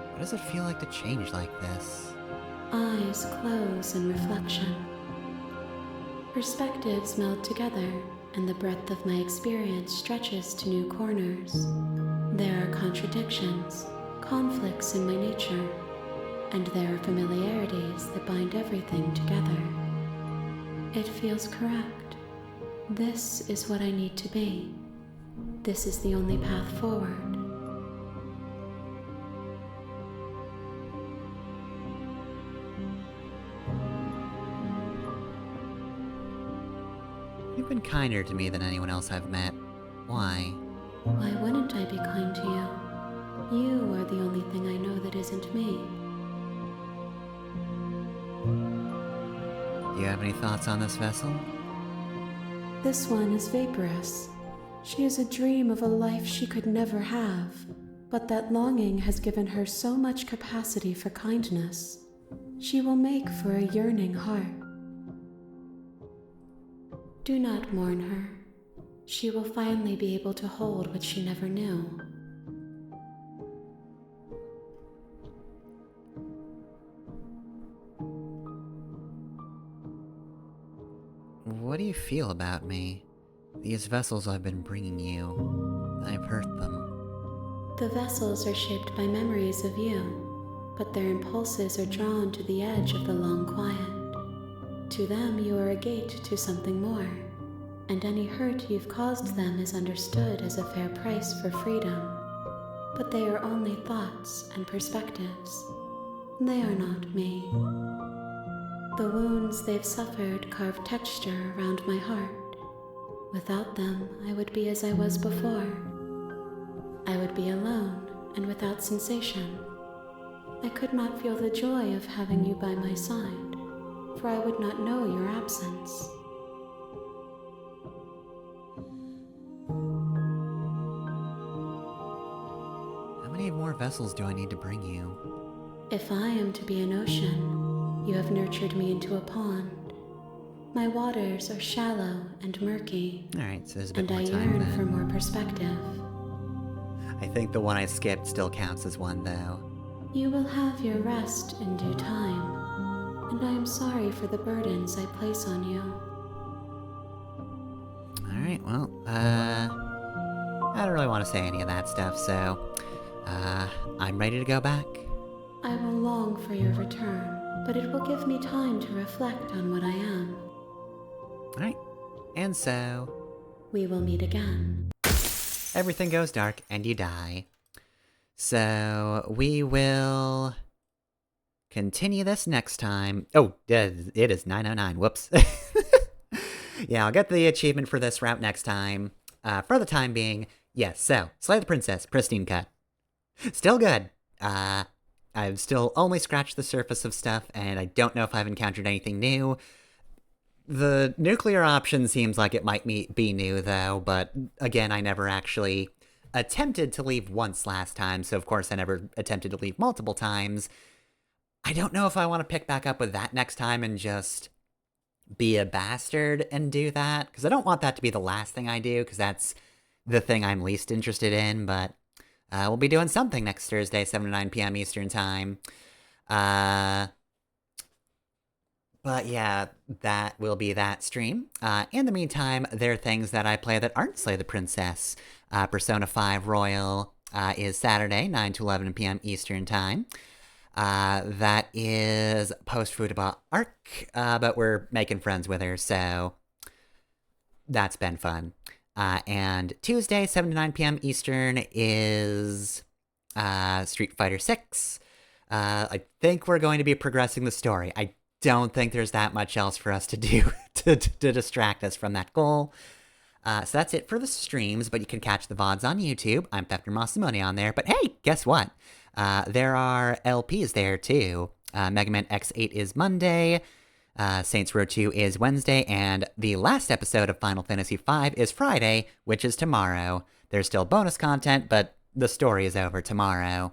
What does it feel like to change like this? Eyes close in reflection. Perspectives meld together, and the breadth of my experience stretches to new corners. There are contradictions, conflicts in my nature, and there are familiarities that bind everything together. It feels correct. This is what I need to be. This is the only path forward. You've been kinder to me than anyone else I've met. Why? Why wouldn't I be kind to you? You are the only thing I know that isn't me. Do you have any thoughts on this vessel? This one is vaporous. She is a dream of a life she could never have, but that longing has given her so much capacity for kindness. She will make for a yearning heart. Do not mourn her. She will finally be able to hold what she never knew. What do you feel about me? These vessels I've been bringing you, I've hurt them. The vessels are shaped by memories of you. but their impulses are drawn to the edge of the long quiet. To them, you are a gate to something more, and any hurt you've caused them is understood as a fair price for freedom. But they are only thoughts and perspectives. They are not me. The wounds they've suffered carve texture around my heart. Without them, I would be as I was before. I would be alone and without sensation. I could not feel the joy of having you by my side, for I would not know your absence. How many more vessels do I need to bring you? If I am to be an ocean, you have nurtured me into a pond. My waters are shallow and murky, Alright, so there's a bit and I more time yearn then. for more perspective. I think the one I skipped still counts as one, though. You will have your rest in due time, and I am sorry for the burdens I place on you. Alright, well, I don't really want to say any of that stuff, so, I'm ready to go back. I will long for your return, but it will give me time to reflect on what I am. Alright, and so, We will meet again. everything goes dark and you die. So, we will continue this next time. Oh, it is 9:09, whoops. Yeah, I'll get the achievement for this route next time. For the time being, yes, so, Slay the Princess, Pristine cut. Still good. I've still only scratched the surface of stuff, and I don't know if I've encountered anything new. The nuclear option seems like it might be new, though, but again, I never actually attempted to leave once last time, so of course I never attempted to leave multiple times. I don't know if I want to pick back up with that next time and just be a bastard and do that, because I don't want that to be the last thing I do, because that's the thing I'm least interested in, but we'll be doing something next Thursday, 7 to 9 p.m. Eastern Time. But yeah, that will be that stream. In the meantime, there are things that I play that aren't Slay the Princess. Persona 5 Royal is Saturday, 9 to 11 p.m. Eastern Time. That is post-Futaba arc, but we're making friends with her, so that's been fun. And Tuesday, 7 to 9 p.m. Eastern is Street Fighter 6. I think we're going to be progressing the story. I don't think there's that much else for us to do to distract us from that goal. So that's it for the streams, but you can catch the VODs on YouTube. I'm Thefter Masamune on there, but hey, guess what? There are LPs there too. Mega Man X8 is Monday, Saints Row 2 is Wednesday, and the last episode of Final Fantasy V is Friday, which is tomorrow. There's still bonus content, but the story is over tomorrow.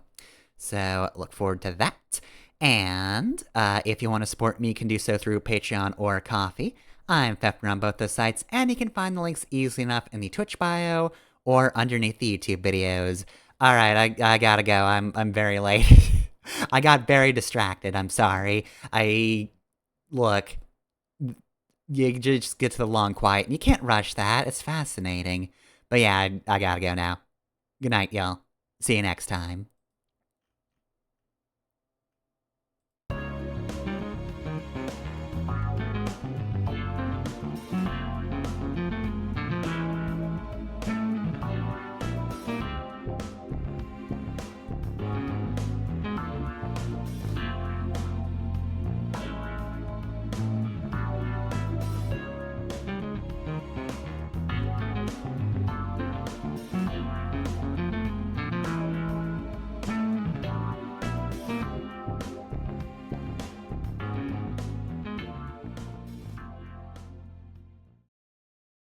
So look forward to that. And if you want to support me, you can do so through Patreon or Ko-fi. I'm Thefter on both those sites, and you can find the links easily enough in the Twitch bio or underneath the YouTube videos. All right, I gotta go. I'm very late. I got very distracted. I'm sorry. Look. You just get to the long quiet, and you can't rush that. It's fascinating. But yeah, I gotta go now. Good night, y'all. See you next time.